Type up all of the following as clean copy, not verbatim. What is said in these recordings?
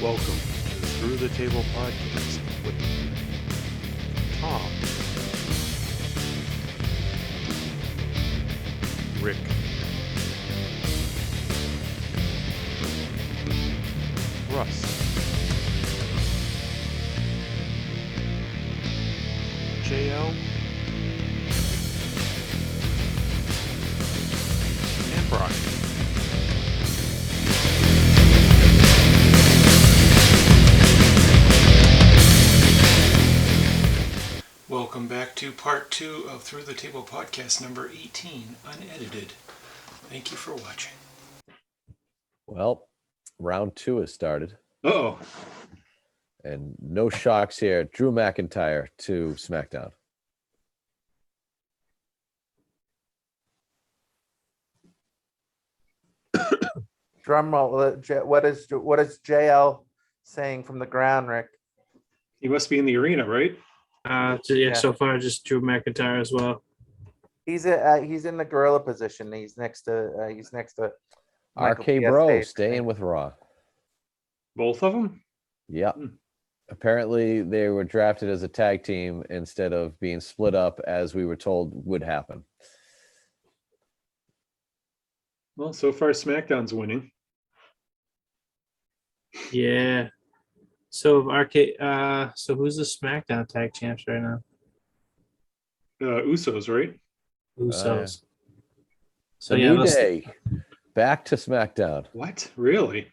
Welcome to the Through the Table podcast with Tom, Rick, Russ, JL, and Brock. Welcome back to part 2 of Through the Table podcast number 18, unedited. Thank you for watching. Well, round 2 has started. Oh, And no shocks here. Drew McIntyre to SmackDown. Drum roll. What is JL saying from the ground, Rick? he must be in the arena, right? So far just Drew McIntyre as well. He's in the gorilla position. He's next to Michael RK Bro PSA. staying with Raw. Both of them? Yep. Hmm. Apparently they were drafted as a tag team instead of being split up as we were told would happen. Well, so far SmackDown's winning. Yeah. So so who's the SmackDown tag champs right now? Usos, right? Usos. So New Day back to SmackDown. What? Really?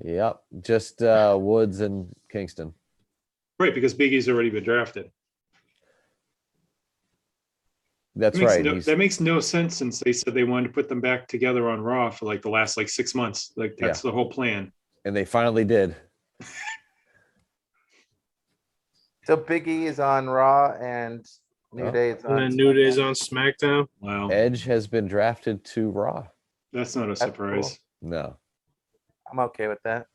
Yep. Just Woods and Kingston. Right, because Big E's already been drafted. That's right. That makes no sense since they said they wanted to put them back together on Raw for like the last 6 months. Like that's the whole plan. And they finally did. So Big E is on Raw and New Day is on. And then New Day's on SmackDown. Wow. Edge has been drafted to Raw. That's not a surprise. Cool. No. I'm okay with that.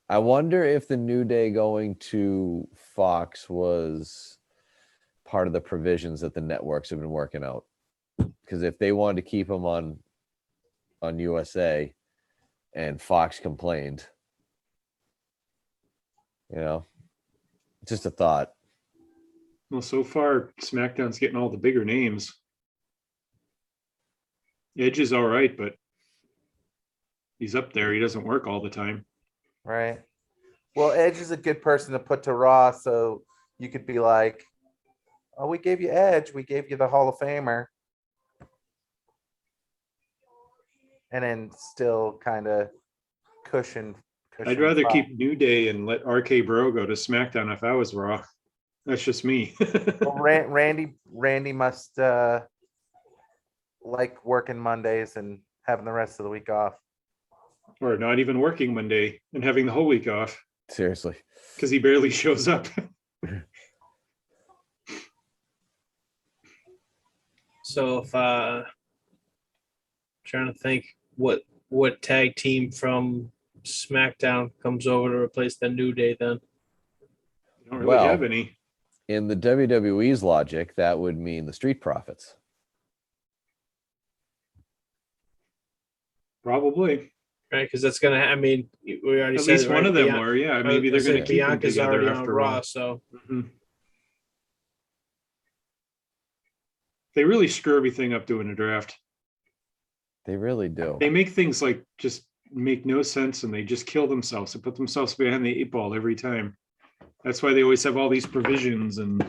I wonder if the New Day going to Fox was part of the provisions that the networks have been working out. Because if they wanted to keep them on USA and Fox complained, just a thought. Well, so far SmackDown's getting all the bigger names. Edge is all right, but he's up there. He doesn't work all the time. Right. Well, Edge is a good person to put to Raw, so you could be like, "Oh, we gave you Edge. We gave you the Hall of Famer," and then still kind of cushion. I'd rather Fox. keep New Day and let RK Bro go to SmackDown if I was Raw. That's just me. Well, Randy must like working Mondays and having the rest of the week off. Or not even working Monday and having the whole week off Seriously. because he barely shows up. So if trying to think what tag team from SmackDown comes over to replace the New Day then. You don't really have any. In the WWE's logic, that would mean the Street Profits. Probably. Right, because that's gonna. I mean, we already At said least it, one right? of them Bian- were. Yeah, maybe they're going to keep them Bianca's together already on after Raw, Raw. so Mhm. They really screw everything up doing a draft. They really do. They make things just make no sense, and they just kill themselves. They put themselves behind the 8 ball every time. That's why they always have all these provisions and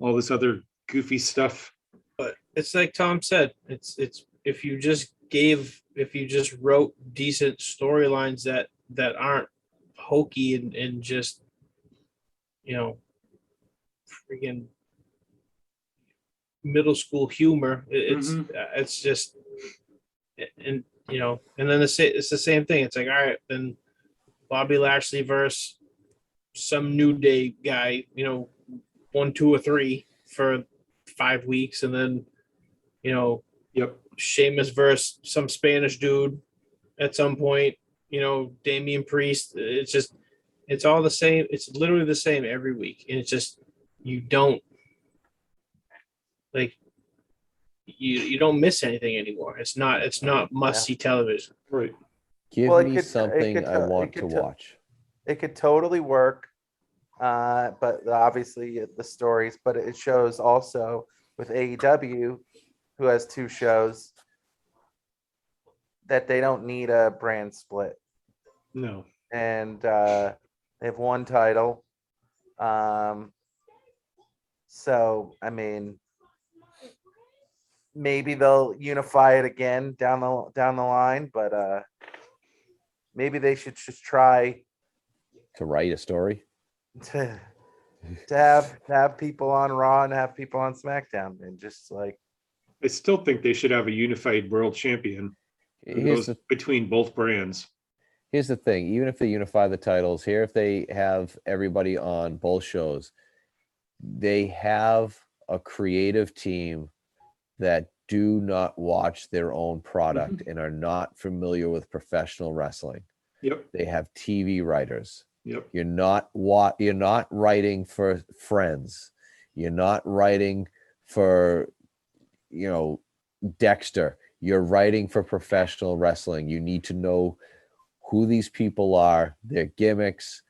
all this other goofy stuff. but it's like Tom said, it's if you just wrote decent storylines that aren't hokey and just freaking middle school humor. It's just and then it's the same thing. It's like, all right, then Bobby Lashley versus some New Day guy, 1, 2, or 3 for 5 weeks, and then Yep. Sheamus versus some Spanish dude at some point, Damian Priest. It's all the same. It's literally the same every week. And it's just, you don't you don't miss anything anymore. It's not must see television. Right. Give Well, it me could- it something could I to- it want could to to- watch. It could totally work. But obviously the stories, but it shows also with AEW, who has 2 shows, that they don't need a brand split. No. And they have 1 title. So I mean, maybe they'll unify it again down the line, but maybe they should just try To write a story. to have people on Raw and have people on SmackDown, and just like, I still think they should have a unified world champion who Here's goes the between both brands. here's the thing. Even if they unify the titles, here if they have everybody on both shows, they have a creative team that do not watch their own product and are not familiar with professional wrestling. Yep. They have TV writers. Yep. You're not writing for Friends. You're not writing for, Dexter. You're writing for professional wrestling. You need to know who these people are, their gimmicks,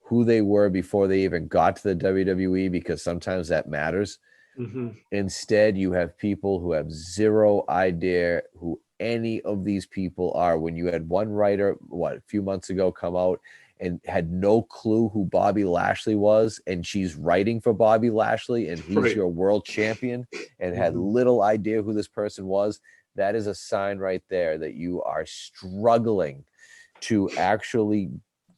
who they were before they even got to the WWE, because sometimes that matters. Hmm. Instead, you have people who have zero idea who any of these people are. When you had one writer, a few months ago, come out and had no clue who Bobby Lashley was, and she's writing for Bobby Lashley, and he's Right. your world champion, and had Mhm. little idea who this person was, that is a sign right there that you are struggling to actually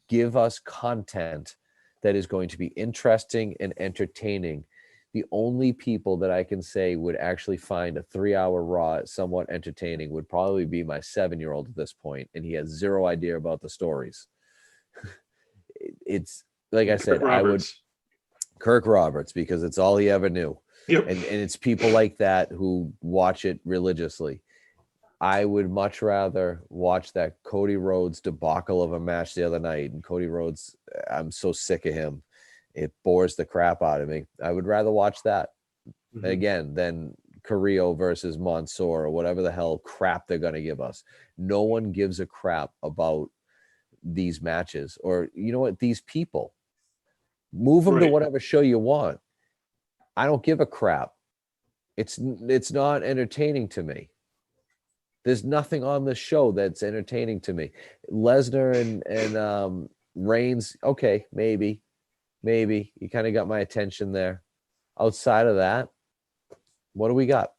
give us content that is going to be interesting and entertaining. The only people that I can say would actually find a 3-hour Raw somewhat entertaining would probably be my 7-year-old at this point, and he has zero idea about the stories. It's like I said, Kirk I would Roberts. Kirk Roberts, because it's all he ever knew. Yep. And it's people like that who watch it religiously. I would much rather watch that Cody Rhodes debacle of a match the other night. And Cody Rhodes, I'm so sick of him. It bores the crap out of me. I would rather watch that Mhm. again than Carrillo versus Mansoor or whatever the hell crap they're going to give us. No one gives a crap about these matches, or you know what, these people. Move them to Right. whatever show you want. I don't give a crap. It's not entertaining to me. There's nothing on the show that's entertaining to me. Lesnar and Reigns, okay, maybe you kind of got my attention there. Outside of that, what do we got?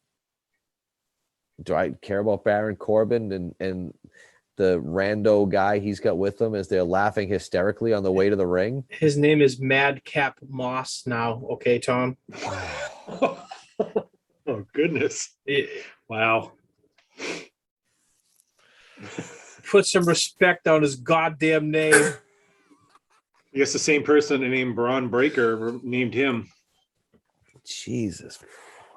Do I care about Baron Corbin and the rando guy he's got with them as they're laughing hysterically on the way to the ring? His name is Madcap Moss now. Okay, Tom. Oh goodness! Wow. Put some respect on his goddamn name. I guess the same person named Braun Breaker named him. Jesus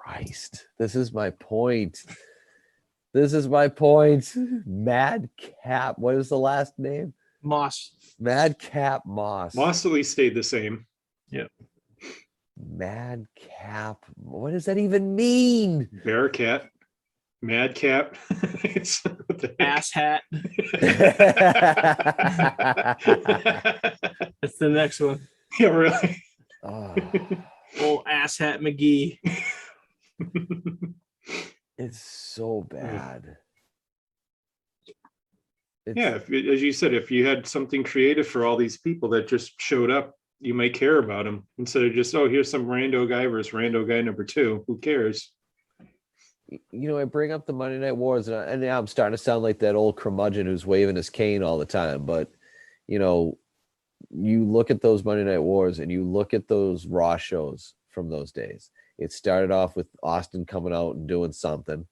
Christ. This is my point. Madcap. What is the last name? Moss. Madcap Moss. Moss at least stayed the same. Madcap. What does that even mean? Bearcat, Madcap. It's what the heck? Ass hat. That's the next one. Yeah, really. Oh, Old ass hat McGee. it's so bad. Yeah, as you said, if you had something creative for all these people that just showed up, you might care about them instead of just, oh, here's some rando guy versus rando guy number 2. Who cares? I bring up the Monday Night Wars, and now I'm starting to sound like that old curmudgeon who's waving his cane all the time. But, you look at those Monday Night Wars and you look at those Raw shows from those days. It started off with Austin coming out and doing something.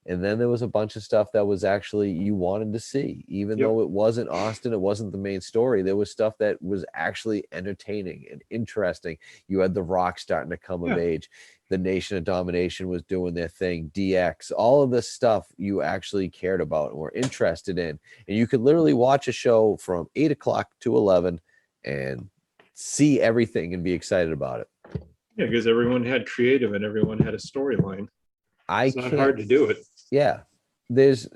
And then there was a bunch of stuff that was actually you wanted to see, even Yep. though it wasn't Austin, it wasn't the main story. There was stuff that was actually entertaining and interesting. You had The Rock starting to come of Yeah. age. The Nation of Domination was doing their thing. DX, all of this stuff you actually cared about and were interested in. And you could literally watch a show from 8 o'clock to 11 and see everything and be excited about it. Yeah, because everyone had creative and everyone had a storyline. I It's not can't hard to do it. Yeah, there's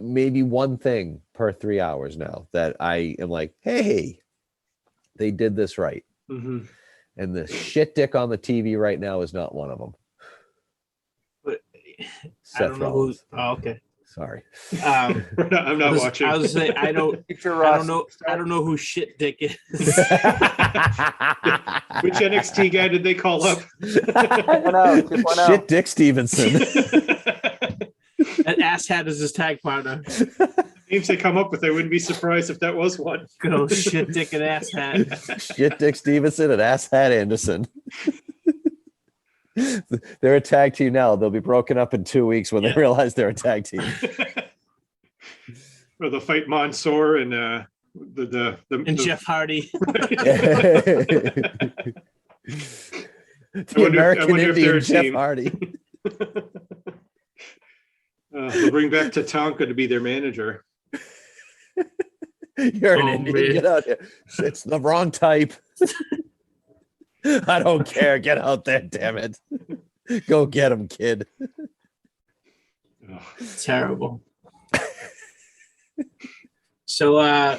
maybe one thing per 3 hours now that I am like, hey, they did this right. Mm-hmm. And the shit dick on the TV right now is not one of them. But Seth I don't know Rollins. who. Oh, okay. Sorry. I'm not watching. I was saying I don't know who shit dick is. Which NXT guy did they call up? 2.0. Shit dick Stevenson. That asshat is his tag partner. Names they come up with, I wouldn't be surprised if that was one. Good old shit dick and asshat. Shit dick Stevenson and asshat Anderson. They're a tag team now. They'll be broken up in 2 weeks when they realize they're a tag team. Or they'll fight Mansoor and the Jeff Hardy. The American Indian Jeff Hardy. They'll bring back Tatanka to be their manager. You're an Indian. Man. Get out here. It's the wrong type. I don't care. Get out there, damn it. Go get him, kid. Terrible. So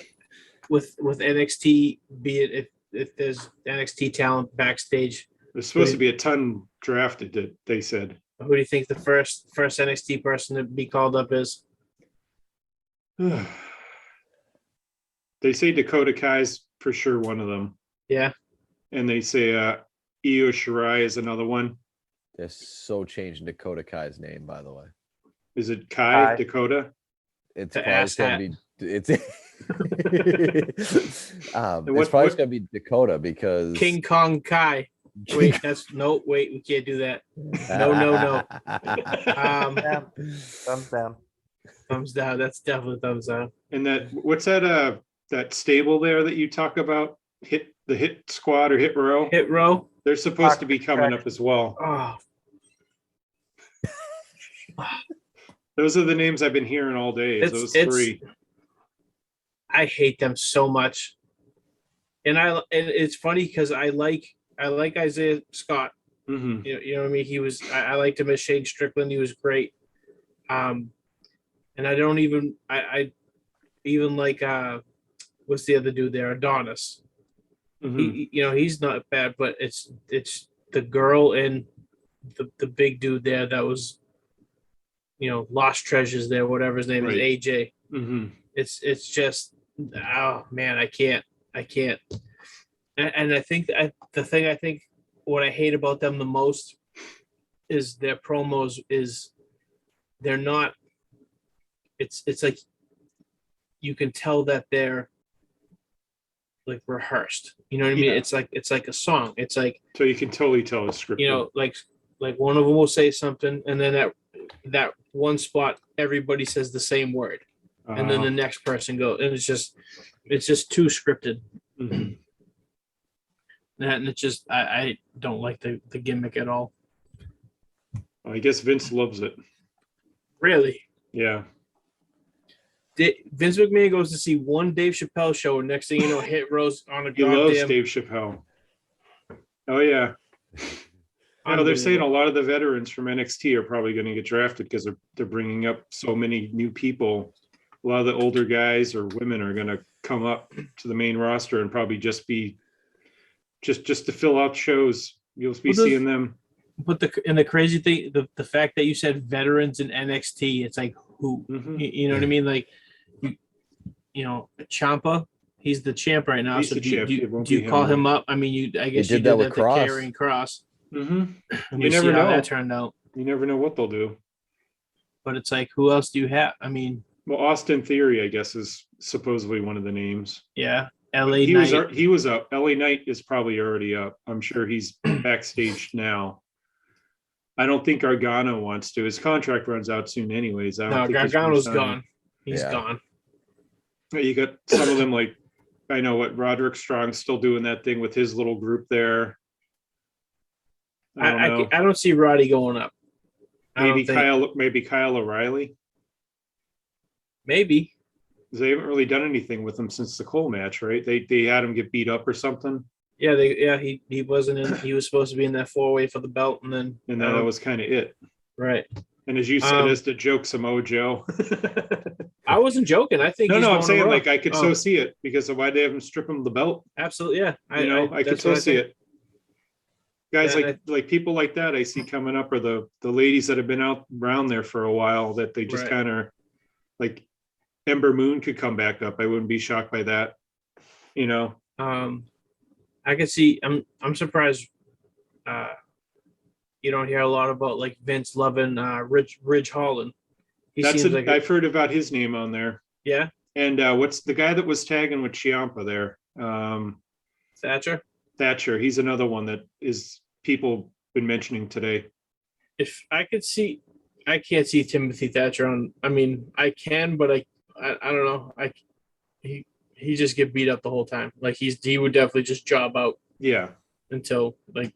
with NXT, be it if there's NXT talent backstage, There's supposed to be a ton drafted, that they said. who do you think the first NXT person to be called up is? They say Dakota Kai's for sure one of them. Yeah. And they say Io Shirai is another one. They're so changing Dakota Kai's name, by the way. Is it Kai Kai. Dakota? It's The probably ass going hat. to be. It's probably going to be Dakota because King Kong Kai. Wait, wait, we can't do that. No. Thumbs down. Thumbs down. That's definitely thumbs down. And what's that that stable there that you talk about? Hit squad or hit row? Hit row. They're supposed to be coming up as well. Oh, Those are the names I've been hearing all day. It's- Those it's- three. I hate them so much. And it's funny because I like Isaiah Scott. Mm-hmm. You know what I mean? I liked him as Shane Strickland. He was great. And I don't even I even like what's the other dude there? Adonis. Mm-hmm. He's not bad, but it's the girl and the big dude there that was Lost Treasures there, whatever his name Right. is, AJ. Mm-hmm. It's just, oh man, I can't. And I think the thing I think what I hate about them the most is their promos is they're not. It's like you can tell that they're like rehearsed. You know what I mean? Yeah. It's like a song. It's like, So you can totally tell it's scripted. like one of them will say something, and then that one spot everybody says the same word, and then the next person goes, and it's just too scripted. Mhm. And it's just I don't like the gimmick at all. I guess Vince loves it. Really. Yeah. Vince McMahon goes to see one Dave Chappelle show, and next thing you know, Hit Rose on a He loves goddamn. Dave Chappelle. Oh yeah. They're saying a lot of the veterans from NXT are probably going to get drafted because they're bringing up so many new people. A lot of the older guys or women are going to come up to the main roster and probably just be just to fill out shows. You'll be seeing them. But the crazy thing, the fact that you said veterans in NXT, it's like who? Mhm. You know what I mean? Like Ciampa, he's the champ right now. He's So the champ. It won't do you be call him. him up? I mean, I guess did you that did with that to Cross. Karrion Cross. Mm-hmm. And You we never see how know. that turned out. You never know what they'll do. But it's like, who else do you have? I mean, Well, Austin Theory, I guess, is supposedly one of the names. yeah, But LA he Knight. was up. LA Knight is probably already up. I'm sure he's backstage now. I don't think Gargano wants to. His contract runs out soon, anyways. I don't No, think he's Gargano's re-signing. gone. He's Yeah. gone. You got some of them like I know what Roderick Strong's still doing that thing with his little group there. I don't know. I don't see Roddy going up. I don't think- Maybe Kyle O'Reilly. Maybe. 'Cause they haven't really done anything with him since the Cole match, right? They had him get beat up or something, Yeah, he wasn't in. He was supposed to be in that 4-way for the belt, and then and then that was kind of it. right. And as you said, as the joke some Joe. I wasn't joking. I think No, he's no, I'm going to saying Raw. like I could so see it because of why they haven't stripped him the belt. Absolutely, yeah. I could that's so what I see think. it. Guys Yeah, like people like that I see coming up are the ladies that have been out around there for a while that they just Right. kind of like Ember Moon could come back up. I wouldn't be shocked by that. You know, I could see. I'm surprised. You don't hear a lot about like Vince loving Ridge Holland. He that's seems like I've heard about his name on there. yeah, And what's the guy that was tagging with Ciampa there? Thatcher. Thatcher. He's another one that is people been mentioning today. If I could see, I can't see Timothy Thatcher on. I mean, I can, but I don't know. He just get beat up the whole time. Like he would definitely just job out Yeah. until like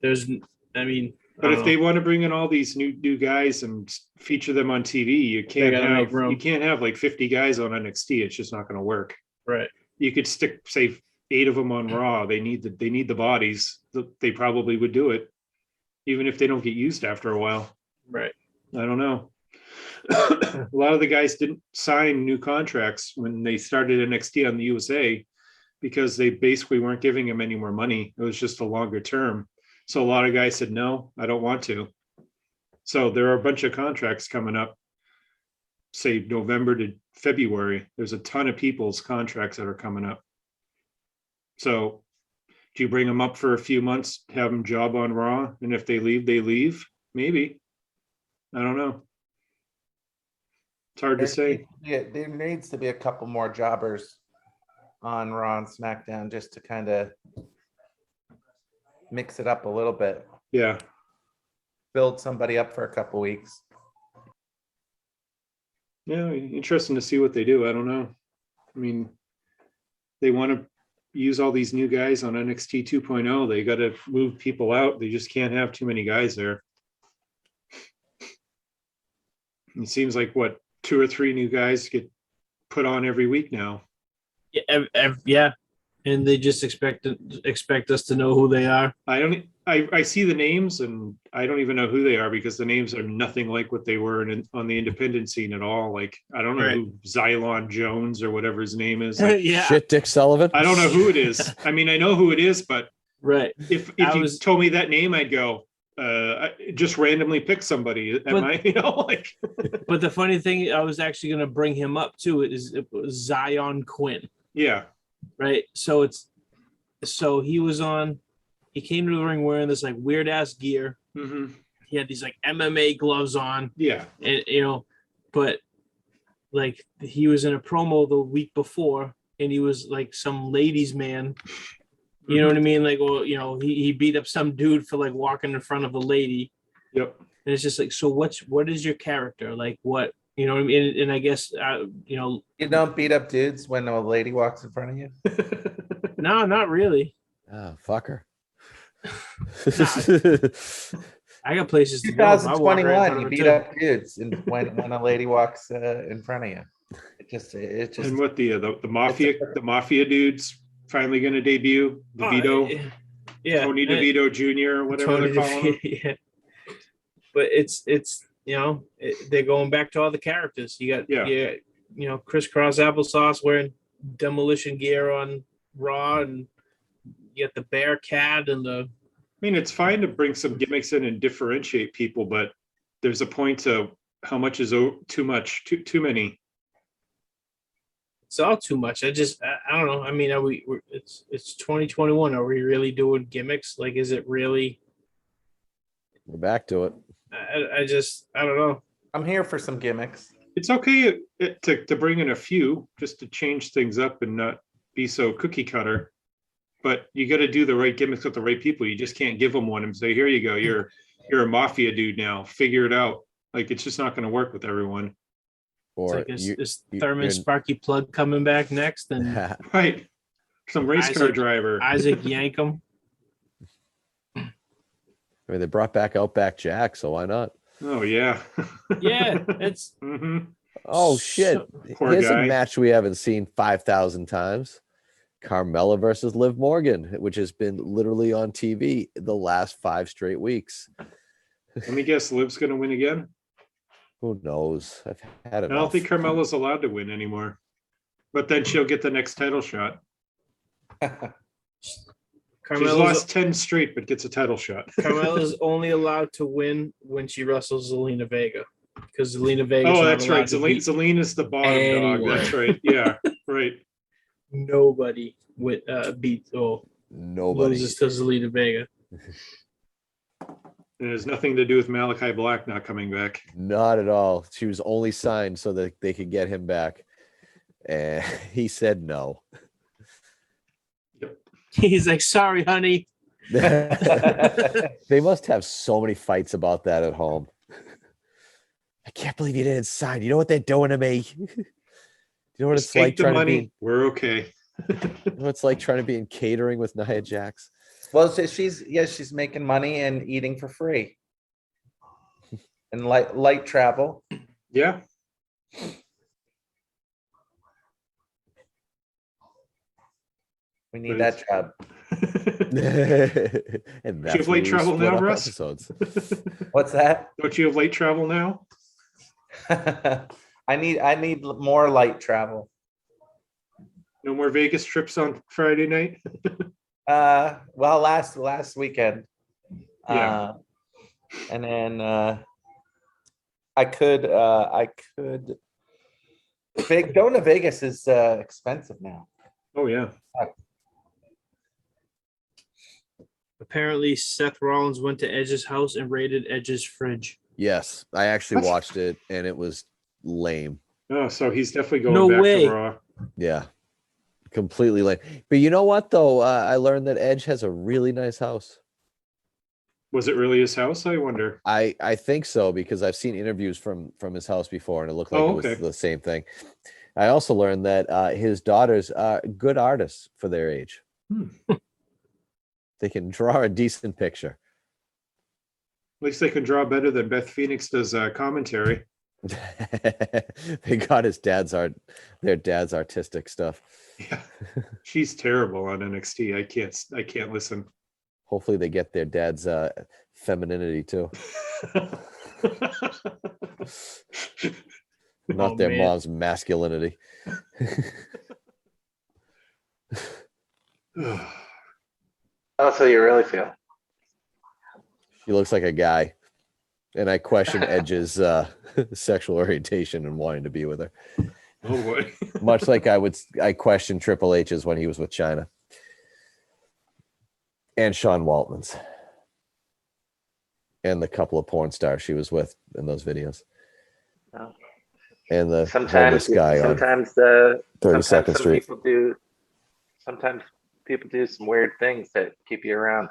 there's. I mean, But I if don't they know. want to bring in all these new guys and feature them on TV, you can't gotta make have room. you can't have like 50 guys on NXT. It's just not going to work. Right. You could stick say 8 of them on Raw. They need the bodies. They probably would do it, even if they don't get used after a while. Right. I don't know. A lot of the guys didn't sign new contracts when they started NXT on the USA because they basically weren't giving them any more money. It was just a longer term. So a lot of guys said, no, I don't want to. So there are a bunch of contracts coming up, say November to February. There's a ton of people's contracts that are coming up. So do you bring them up for a few months, have them job on Raw? And if they leave, they leave? Maybe. I don't know. It's hard to say. Yeah, there needs to be a couple more jobbers on Raw and SmackDown just to kind of mix it up a little bit. Yeah. Build somebody up for a couple weeks. Yeah, interesting to see what they do. I don't know. I mean, they want to use all these new guys on NXT 2.0. They got to move people out. They just can't have too many guys there. It seems like what 2 or 3 new guys get put on every week now. Yeah, and they just expect us to know who they are. I see the names and I don't even know who they are because the names are nothing like what they were on the independent scene at all. Like I don't know Right. who Xylon Jones or whatever his name is. Like, Yeah. Shit, Dick Sullivan. I don't know who it is. I mean, I know who it is, but Right. if I you was- told me that name, I'd go just randomly pick somebody. Am I, like But the funny thing, I was actually going to bring him up too. It was Zion Quinn, yeah. right? So he was on. He came to the ring wearing this like weird ass gear. Hmm. He had these like MMA gloves on, Yeah. and but like he was in a promo the week before, and he was like some ladies' man. You know what I mean? Like, well, he beat up some dude for like walking in front of a lady. Yep. And it's just like, so what is your character? Like what, you know what I mean? And I guess, You don't beat up dudes when a lady walks in front of you. no, not really. Oh, fuck her. I got places to go. If I walk right in 2021, front you of beat her, up dudes when a lady walks in front of you. It just And what the mafia dudes finally going to debut? DeVito, yeah, Tony DeVito Jr. or whatever Tony they're calling him. DeVito, yeah. But it's they're going back to all the characters. You got crisscross applesauce wearing demolition gear on Raw, and you got the Bearcat and the. I mean, it's fine to bring some gimmicks in and differentiate people, but there's a point to how much is too much, too many. It's all too much. I don't know. I mean, it's 2021. Are we really doing gimmicks? Like, is it really? We're back to it. I don't know. I'm here for some gimmicks. It's okay to bring in a few just to change things up and not be so cookie cutter. But you got to do the right gimmicks with the right people. You just can't give them one and say, "Here you go. You're a mafia dude now. Figure it out." Like it's just not going to work with everyone. Or It's like is Thurman Sparky Plug coming back next? And Right. Some race car driver. Isaac Yankum. I mean, they brought back Outback Jack, so why not? Oh yeah. Yeah, it's Mhm. Oh shit! Poor Here's guy. a match we haven't seen 5,000 times: Carmella versus Liv Morgan, which has been literally on TV the last 5 straight weeks. Let me guess, Liv's going to win again. Who knows? I've had I enough. don't think Carmella's allowed to win anymore. But then she'll get the next title shot. She's Carmella's, lost 10 straight, but gets a title shot. Carmella's only allowed to win when she wrestles Zelina Vega. Because Zelina Vega. Oh, that's right. Zelina is the bottom anyone. dog. That's right. Yeah, right. Nobody would beat Nobody loses to Zelina Vega. It has nothing to do with Malachi Black not coming back. Not at all. She was only signed so that they could get him back. And he said no. Yep. He's like, sorry, honey. They must have so many fights about that at home. I can't believe you didn't sign. You know what they're doing to me? You know what Just it's like take the trying money. to be. We're okay. You know what it's like trying to be in catering with Nia Jax. Well, she's making money and eating for free. And light travel. Yeah. We need that job. And Do you have late travel now, Russ? Episodes. What's that? Don't you have late travel now? I need more light travel. No more Vegas trips on Friday night? Well, last weekend. Yeah. And then I could going to Vegas is expensive now. Oh, yeah. Apparently, Seth Rollins went to Edge's house and raided Edge's fridge. Yes, I actually What? watched it and it was lame. Oh, so he's definitely going No back way. to Raw. Yeah, completely lame. But you know what, though? I learned that Edge has a really nice house. Was it really his house? I wonder. I think so because I've seen interviews from his house before and it looked like Oh, it was okay. the same thing. I also learned that his daughters are good artists for their age. They can draw a decent picture. At least they can draw better than Beth Phoenix does commentary. They got their dad's artistic stuff. Yeah. She's terrible on NXT. I can't listen. Hopefully they get their dad's femininity too. Not their mom's masculinity. That's how you really feel. She looks like a guy. And I question Edge's sexual orientation and wanting to be with her. Oh boy. Much like I question Triple H's when he was with China. And Sean Waltman's. And the couple of porn stars she was with in those videos. Oh. And the Sometimes guy on sometimes 32nd Street. Sometimes people do some weird things that keep you around.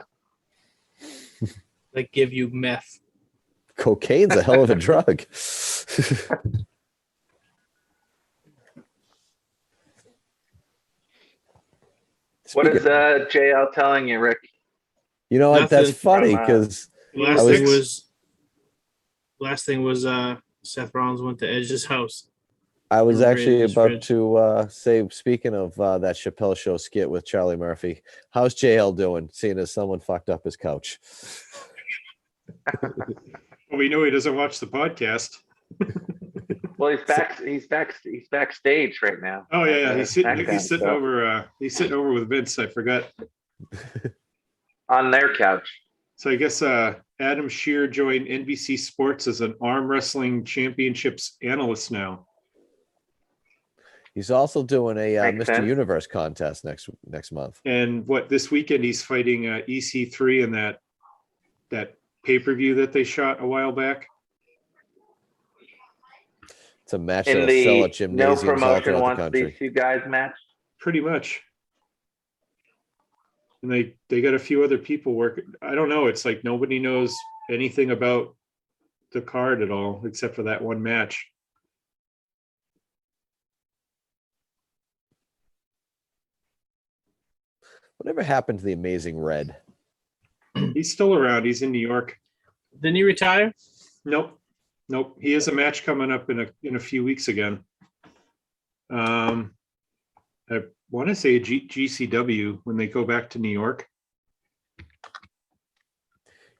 Like give you meth. Cocaine's a hell of a drug. What is JL telling you, Rick? You know what? That's Nothing. funny because Last thing was Seth Rollins went to Edge's house. I was Raided actually his about fridge. to say, speaking of that Chappelle Show skit with Charlie Murphy, how's JL doing? Seeing as someone fucked up his couch. Well, we know he doesn't watch the podcast. Well, he's backstage right now. Oh yeah. He's sitting SmackDown, over. He's sitting over with Vince. I forgot. on their couch. So I guess Adam Shear joined NBC Sports as an arm wrestling championships analyst now. He's also doing a Makes Mr. sense. Universe contest next month. And this weekend he's fighting EC3 in that pay-per-view that they shot a while back. It's a match In that'll the sell at no gymnasiums all promotion throughout the wants country. these two guys match. Pretty much. And they got a few other people working. I don't know. It's like nobody knows anything about the card at all, except for that one match. Whatever happened to the Amazing Red? He's still around. He's in New York. Didn't he retire? Nope. He has a match coming up in a few weeks again. I want to say GCW when they go back to New York.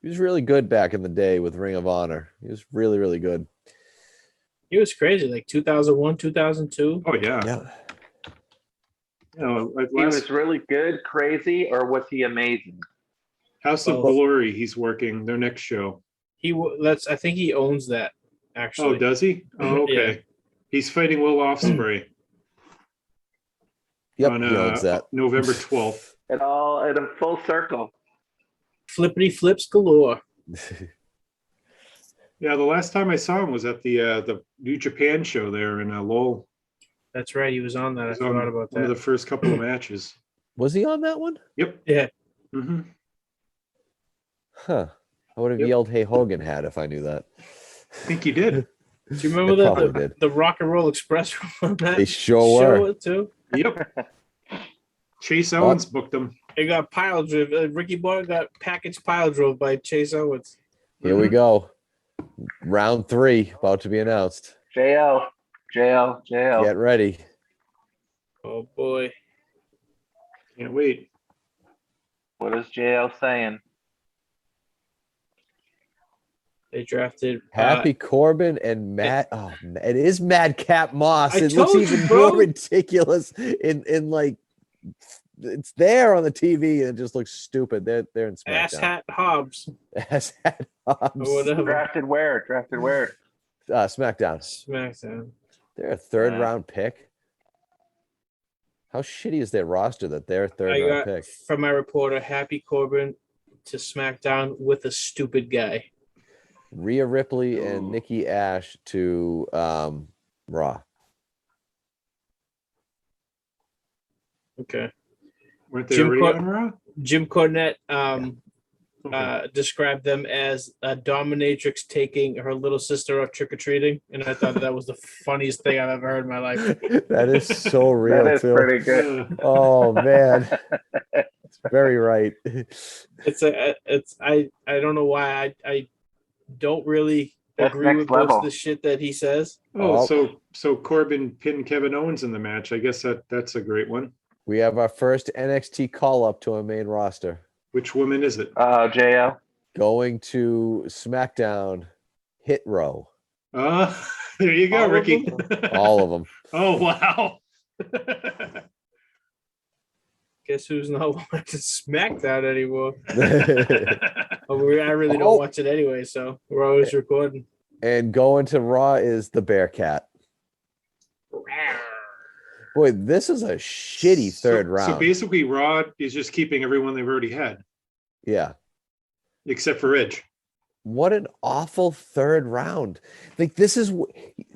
He was really good back in the day with Ring of Honor. He was really, really good. He was crazy, like 2001, 2002. Oh yeah. Yeah. You know, like He was really good, crazy, or was he amazing? House of Both. Glory. He's working their next show. I think he owns that. Actually, Oh, does he? Oh, okay. Yeah. He's fighting Will Ospreay Yep, on he owns that. November 12th. It all in a full circle. flippity flips galore. Yeah, the last time I saw him was at the New Japan show there in Lowell. That's right. He was on that. I He was on forgot about one of the that. first couple of matches. Was he on that one? Yep. Yeah. Mm-hmm. Huh. I would have Yep. yelled "Hey Hogan" had if I knew that. I think you did. Do you remember I probably the did. the Rock and Roll Express on that They sure were. show too? Yep. Chase Owens booked him. It got pile driven. Ricky Boy got package pile drove by Chase Owens. Here we go. Round 3 about to be announced. JL. Get ready. Oh boy. Can't wait. What is JL saying? They drafted Happy Corbin and Matt. Oh, it is Madcap Moss. I It looks told you, even bro. more ridiculous in like it's there on the TV and it just looks stupid. They're in Ass SmackDown. Hat Hobbs Ass hat Hobbs. or whatever. Drafted where? SmackDown. SmackDown. They're a third Yeah. round pick. How shitty is their roster that they're a third I round got pick? from my reporter Happy Corbin to SmackDown with a stupid guy. Rhea Ripley Ooh. and Nikki Ash to Raw. Okay. Weren't they Jim already Cor- on Raw? Jim Cornette Okay. described them as a dominatrix taking her little sister out trick or treating, and I thought that was the funniest thing I've ever heard in my life. That is so real That is too. pretty good. Oh man, it's very right. I don't know why I don't really That's agree next with most level. of the shit that he says. Oh, Oh. so Corbin pinned Kevin Owens in the match. I guess that's a great one. We have our first NXT call up to our main roster. Which woman is it? JL. Going to SmackDown, Hit Row. There you go, All of Ricky. All of them. Oh wow. Guess who's not watching SmackDown anymore? I really don't Oh. watch it anyway, so we're always recording. And going to Raw is the Bearcat. Boy, this is a shitty third round. So basically, Raw is just keeping everyone they've already had, Yeah. except for Edge. What an awful third round. Like this is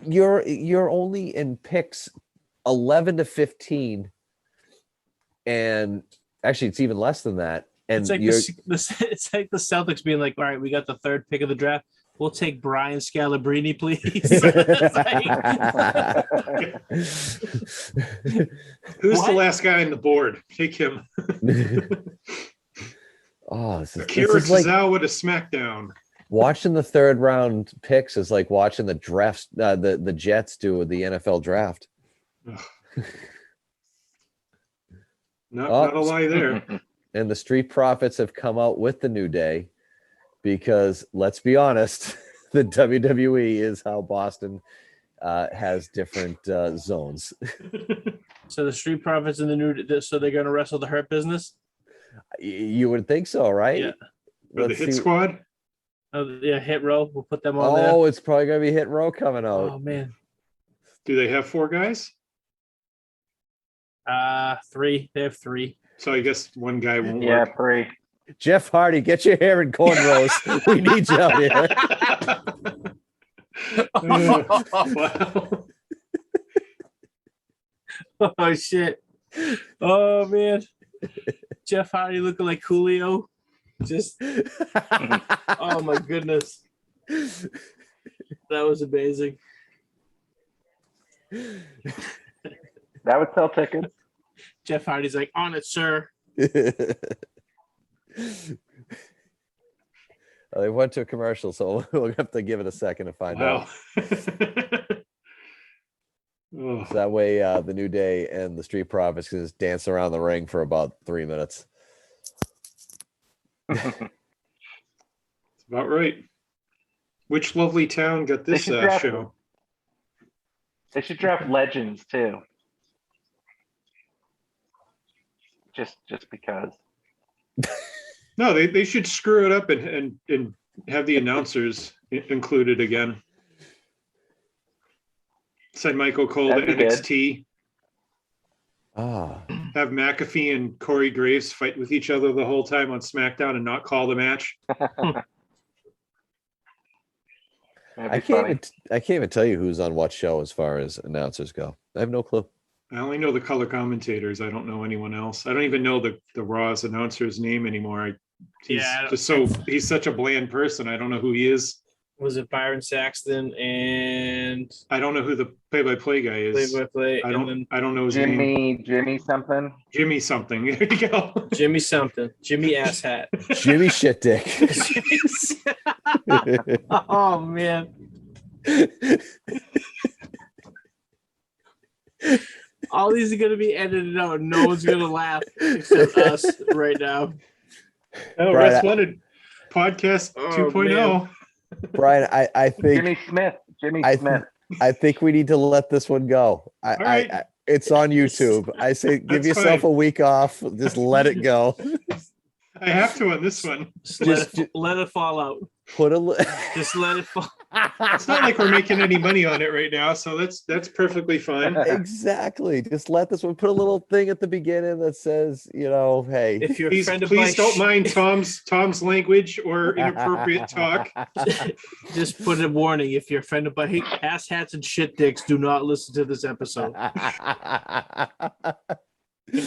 you're only in picks 11 to 15. And actually it's even less than that. And It's like you're it's like the Celtics being like, all right, we got the third pick of the draft. We'll take Brian Scalabrine, please. Who's the What? last guy on the board? Take him. Oh, this Akira is like Tozawa to SmackDown. watching the third round picks is like watching the drafts, the Jets do with the NFL draft. Not a lie there. And the Street Profits have come out with the New Day because let's be honest, the WWE is how Boston has different zones. So the Street Profits and the new, so they're gonna wrestle the Hurt Business. You would think so, right? Yeah. Or the Hit Squad. Oh yeah, Hit Row. We'll put them on there. Oh, it's probably gonna be Hit Row coming out. Oh man. Do they have 4 guys? 3. They have 3. So I guess one guy won't Yeah, work. pre. Jeff Hardy, get your hair in cornrows. We need you out here. Wow. Oh shit. Oh man. Jeff Hardy looking like Coolio. Just oh my goodness. That was amazing. That would sell tickets. Jeff Hardy's like, on it, sir. They went to a commercial, so we'll have to give it a second to find out. Oh, So that way, the New Day and the Street Profits can just dance around the ring for about 3 minutes. About right. Which lovely town got They this should draft show? They should draft legends too. Just because. No, they should screw it up and have the announcers included again. Send Michael Cole to That'd be good. NXT. Ah, Have McAfee and Corey Graves fight with each other the whole time on SmackDown and not call the match. That'd I be can't funny. even, I can't even tell you who's on what show as far as announcers go. I have no clue. I only know the color commentators. I don't know anyone else. I don't even know the Raw's announcer's name anymore. He's Yeah, he's such a bland person. I don't know who he is. Was it Byron Saxton and I don't know who the play-by-play guy is. play-by-play, I and then don't know his name. Jimmy something. Jimmy something. There you go. Jimmy something, Jimmy Asshat. Jimmy Shit Dick. Oh man. All these are gonna be edited out. No one's gonna laugh except us right now. Oh, Brian, Russ wanted podcast Oh, 2.0. Brian, I think Jimmy Smith. Jimmy I Smith. I think we need to let this one go. All right. It's on YouTube. I say give That's yourself fine. a week off. Just let it go. I have to on this one. Just let it fall out. Put a. Just let it fall. It's not like we're making any money on it right now, so that's perfectly fine. Exactly. Just let this one. Put a little thing at the beginning that says, hey. If you're Please, offended by please don't mind Tom's language or inappropriate talk. just put a warning. If you're offended by ass hats and shit dicks, do not listen to this episode.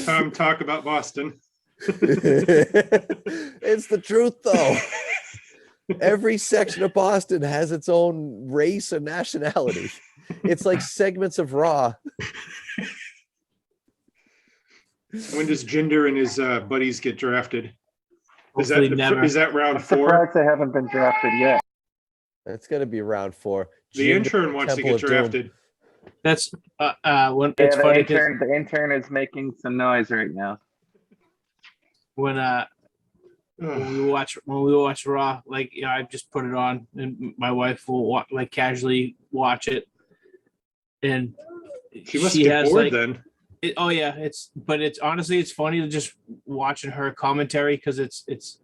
Tom talk about Boston. It's the truth, though. Every section of Boston has its own race and nationality. It's like segments of Raw. When does Jinder and his buddies get drafted? Hopefully never. Is that round I'm 4? surprised they haven't been drafted yet. It's going to be round 4. The Jinder, intern wants to Temple get of Doom. drafted. That's when Yeah, it's funny 'cause the intern is making some noise right now. when we watch Raw, like I just put it on and my wife will casually watch it, and She must get bored then. but it's honestly it's funny to just watching her commentary because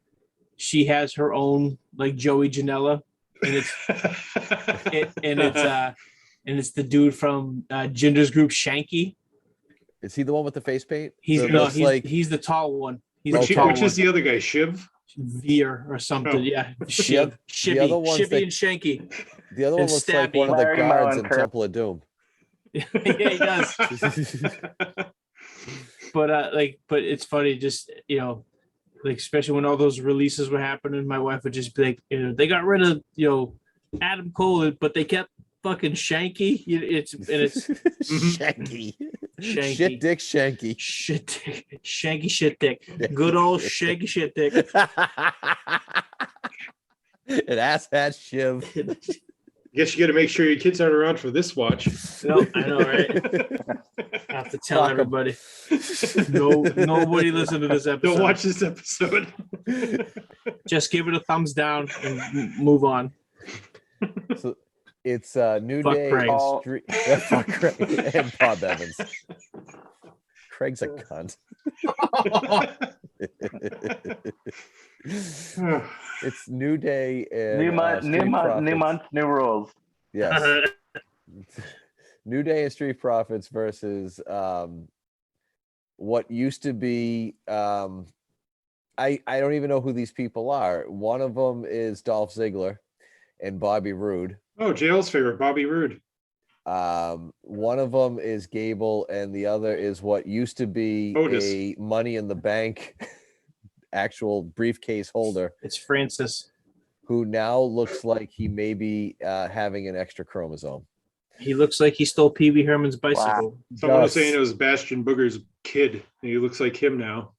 she has her own like Joey Janela, and it's the dude from Jinder's group Shanky. Is he the one with the face paint? He's That no, looks he's the tall one. He's Which, the tall which is one. the other guy, Shiv? Veer or something. Oh. Yeah, The Shibby, other one's Shibby the- and Shanky. The other one And looks like Stabby. one of the Larry guards Moe in and Kurt. Temple of Doom. Yeah, he does. But but it's funny, just like especially when all those releases were happening, my wife would just be like, they got rid of Adam Cole, but they kept fucking Shanky. It's Shanky. Shanky. Shit Dick Shanky. shit dick, Shanky shit dick, good old Shanky shit dick. An ass hat Shiv. Guess you got to make sure your kids aren't around for this watch. No, I know, right? I have to tell Fuck 'em. everybody. No, nobody listen to this episode. Don't watch this episode. Just give it a thumbs down and move on. So it's New Fuck Day. Craig. Fuck Craig and Bob Evans. Craig's a cunt. It's New Day and New month, Street new Profits. month, new rules. Yes. New Day and Street Profits versus what used to be I don't even know who these people are. One of them is Dolph Ziggler and Bobby Roode. Oh, JL's favorite, Bobby Roode. One of them is Gable and the other is what used to be Otis. a Money in the Bank actual briefcase holder It's Francis. who now looks like he may be having an extra chromosome. He looks like he stole Pee Wee Herman's bicycle. Someone was Does. saying it was Bastion Booger's kid. And he looks like him now.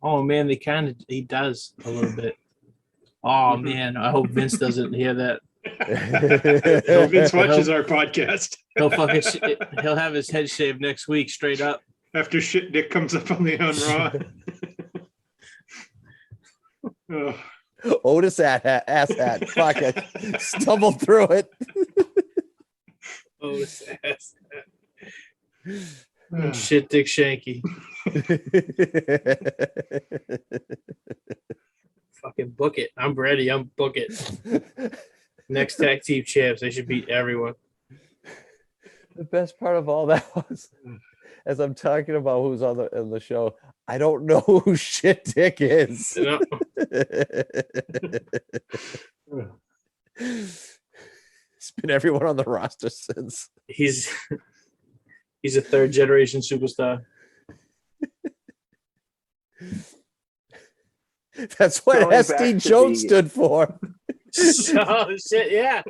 Oh man, he does a little bit. Oh man, I hope Vince doesn't hear that. So Vince watches our podcast He'll have his head shaved next week, straight up. after shit dick comes up on the on Raw. Oh, Otis ass hat. Fuck, I stumbled through it. Oh, sass. Shit, Dick Shanky. Fucking book it. I'm ready. I'm book it. Next tag team champs. They should beat everyone. The best part of all that was, as I'm talking about who's on the show, I don't know who Shit Dick is. You know? It's been everyone on the roster since. He's a third generation superstar. That's what Going back SD to Jones the- stood for. Oh shit! Yeah.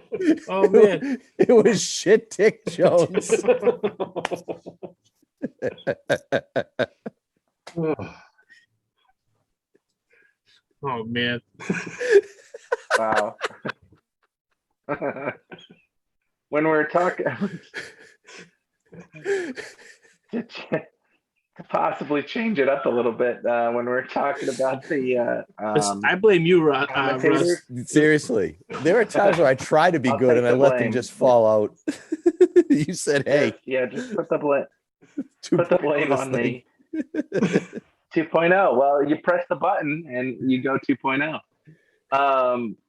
Oh man. It was Shit Dick Jones. Oh man. Wow. When we're talking to possibly change it up a little bit, when we're talking about the I blame you, Russ. commentators, Seriously, there are times where I try to be I'll good take and I the let them blame. just fall out. You said, "Hey, yeah, just put the blame 2.0 this on thing." me. 2.0. Well, you press the button and you go 2.0.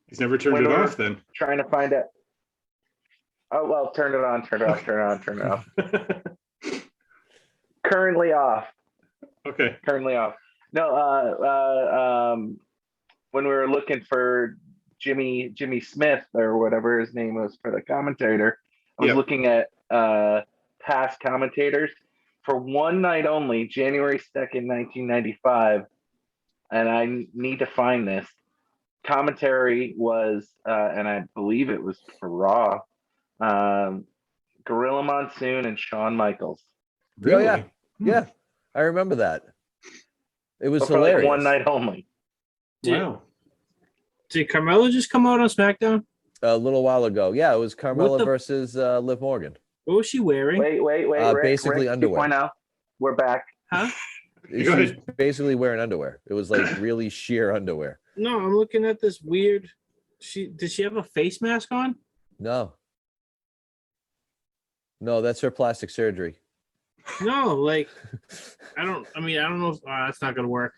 He's never turned When it we're off then. Trying to find out. Oh well, turn it on, turn it off, turn it on, turn it off. Currently off. Okay. Currently off. No, when we were looking for Jimmy Smith or whatever his name was for the commentator, I was Yep. looking at past commentators for one night only, January 2nd, 1995, and I need to find this. Commentary was, and I believe it was for Raw, Gorilla Monsoon and Shawn Michaels. Really? yeah. Yeah, I remember that. It was But for like hilarious. one night only. Wow. Did Carmella just come out on SmackDown? A little while ago. Yeah, it was Carmella the- versus Liv Morgan. What was she wearing? Wait, Rick, basically underwear. 2.0. We're back. Huh? She Go was ahead. basically wearing underwear. It was like really sheer underwear. No, I'm looking at this weird. Did she have a face mask on? No, that's her plastic surgery. No, like I don't know if that's not gonna work.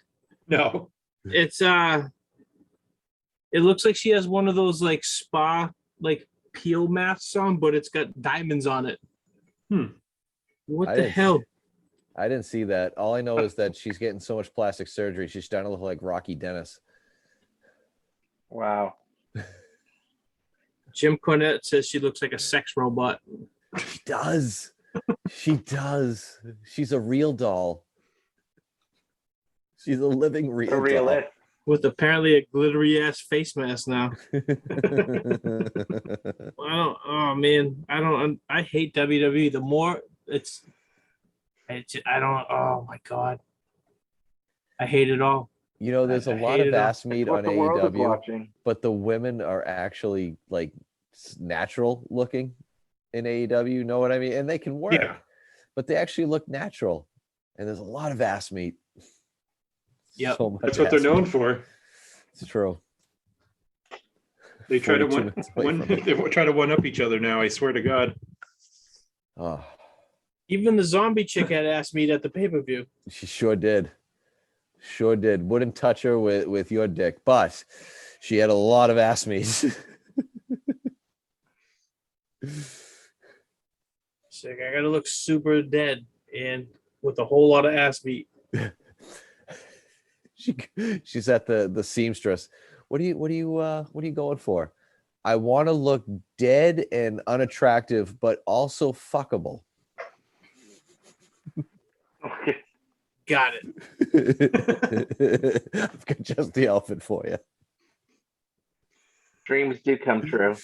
No. It's it looks like she has one of those like spa like peel masks on, but it's got diamonds on it. What I the didn't- hell? I didn't see that. All I know is that she's getting so much plastic surgery. She's starting to look like Rocky Dennis. Wow. Jim Cornette says she looks like a sex robot. She does. She does. She's a real doll. She's a living real For real, doll. With apparently a glittery ass face mask now. I hate WWE. The more oh my God. I hate it all. You know, there's a I lot hate of it all. ass meat what on the world is AEW, watching. but the women are actually like natural looking in AEW. You know what I mean? And they can work, Yeah. but they actually look natural. And there's a lot of ass meat. Yep. So much That's what they're ass known meat. for. It's true. They try to 42 minutes away from it. they try to one up each other now. I swear to God. Oh, Even the zombie chick had ass meat at the pay-per-view. she sure did. Sure did. Wouldn't touch her with your dick, but she had a lot of ass meat. She's like, I gotta look super dead and with a whole lot of ass meat. She's at the seamstress. What are you going for? I want to look dead and unattractive, but also fuckable. Okay. Got it. I've got just the outfit for you. Dreams do come true.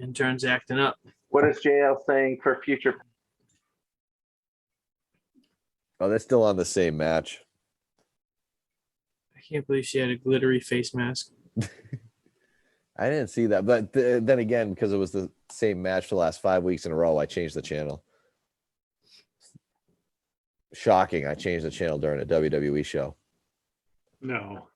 Intern's acting up. What is JL saying for future? Oh, they're still on the same match. I can't believe she had a glittery face mask. I didn't see that, but then again, because it was the same match for the last 5 weeks in a row, I changed the channel. Shocking! I changed the channel during a WWE show. No.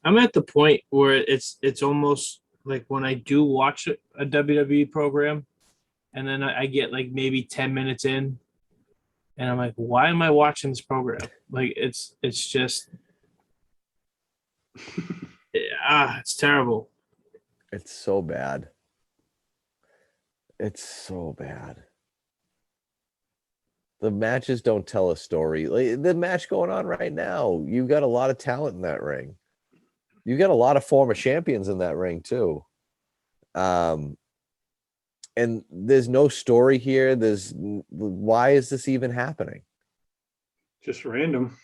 I'm at the point where it's almost like when I do watch a WWE program, and then I get like maybe 10 minutes in, and I'm like, why am I watching this program? Like it's just it's terrible. It's so bad. It's so bad. The matches don't tell a story. Like the match going on right now, you've got a lot of talent in that ring. You got a lot of former champions in that ring too. And there's no story here. Why is this even happening? Just random.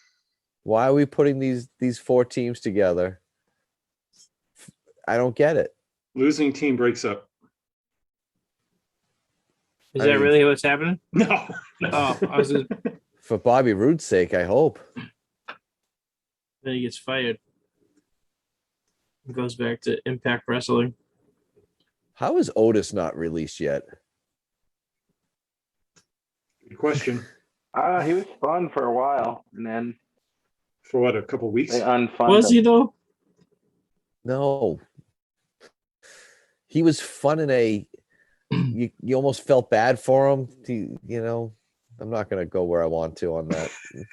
Why are we putting these 4 teams together? I don't get it. Losing team breaks up. Is I that mean- really what's happening? No. Oh, I was just, For Bobby Roode's sake, I hope. then he gets fired. It goes back to Impact Wrestling. How is Otis not released yet? Good question. He was fun for a while, and then For what, a couple weeks? they unfunded Was he him. though? No. He was fun in a you almost felt bad for him. I'm not going to go where I want to on that. I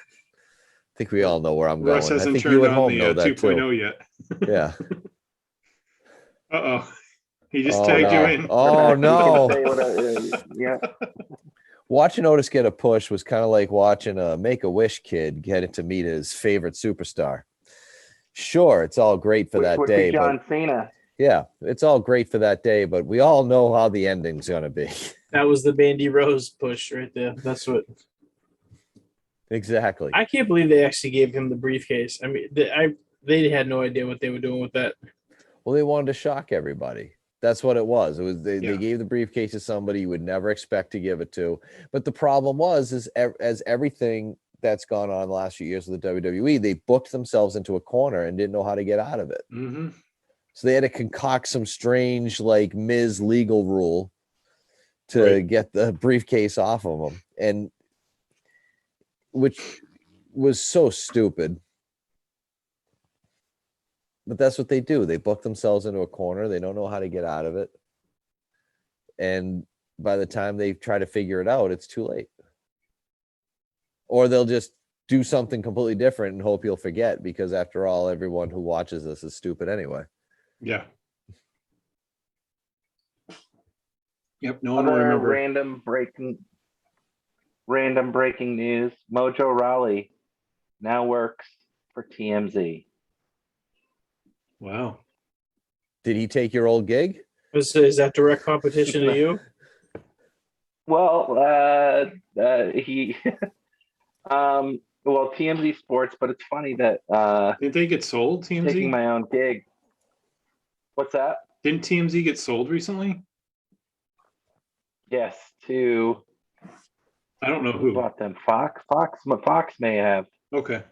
think we all know where I'm Russ going. I hasn't think turned you at on home the know that 2.0 too. yet. Yeah. Uh-oh. He just Oh, tagged no. you in. Oh, no. Say what yeah. Watching Otis get a push was kind of like watching a Make-A-Wish kid get to meet his favorite superstar. Sure, it's all great for Which that would day, be John but Cena. yeah, it's all great for that day, but we all know how the ending's going to be. That was the Bandy Rose push right there. That's what Exactly. I can't believe they actually gave him the briefcase. I mean, they had no idea what they were doing with that. Well, they wanted to shock everybody. That's what it was. It was they Yeah. gave the briefcase to somebody you would never expect to give it to. But the problem was, as everything that's gone on the last few years with the WWE, they booked themselves into a corner and didn't know how to get out of it. Mm-hmm. So they had to concoct some strange, like Miz legal rule to Right. get the briefcase off of them, and which was so stupid. But that's what they do. They book themselves into a corner. They don't know how to get out of it. And by the time they try to figure it out, it's too late. Or they'll just do something completely different and hope you'll forget, because after all, everyone who watches this is stupid anyway. Yeah. Yep, no one will Other remember. random breaking news. Mojo Rawley now works for TMZ. Wow. Did he take your old gig? Is that direct competition to you? Well, he well, TMZ Sports, but it's funny that Didn't they get sold, TMZ? taking my own gig. What's that? Didn't TMZ get sold recently? Yes, to I don't know who who. bought them? Fox may have. Okay.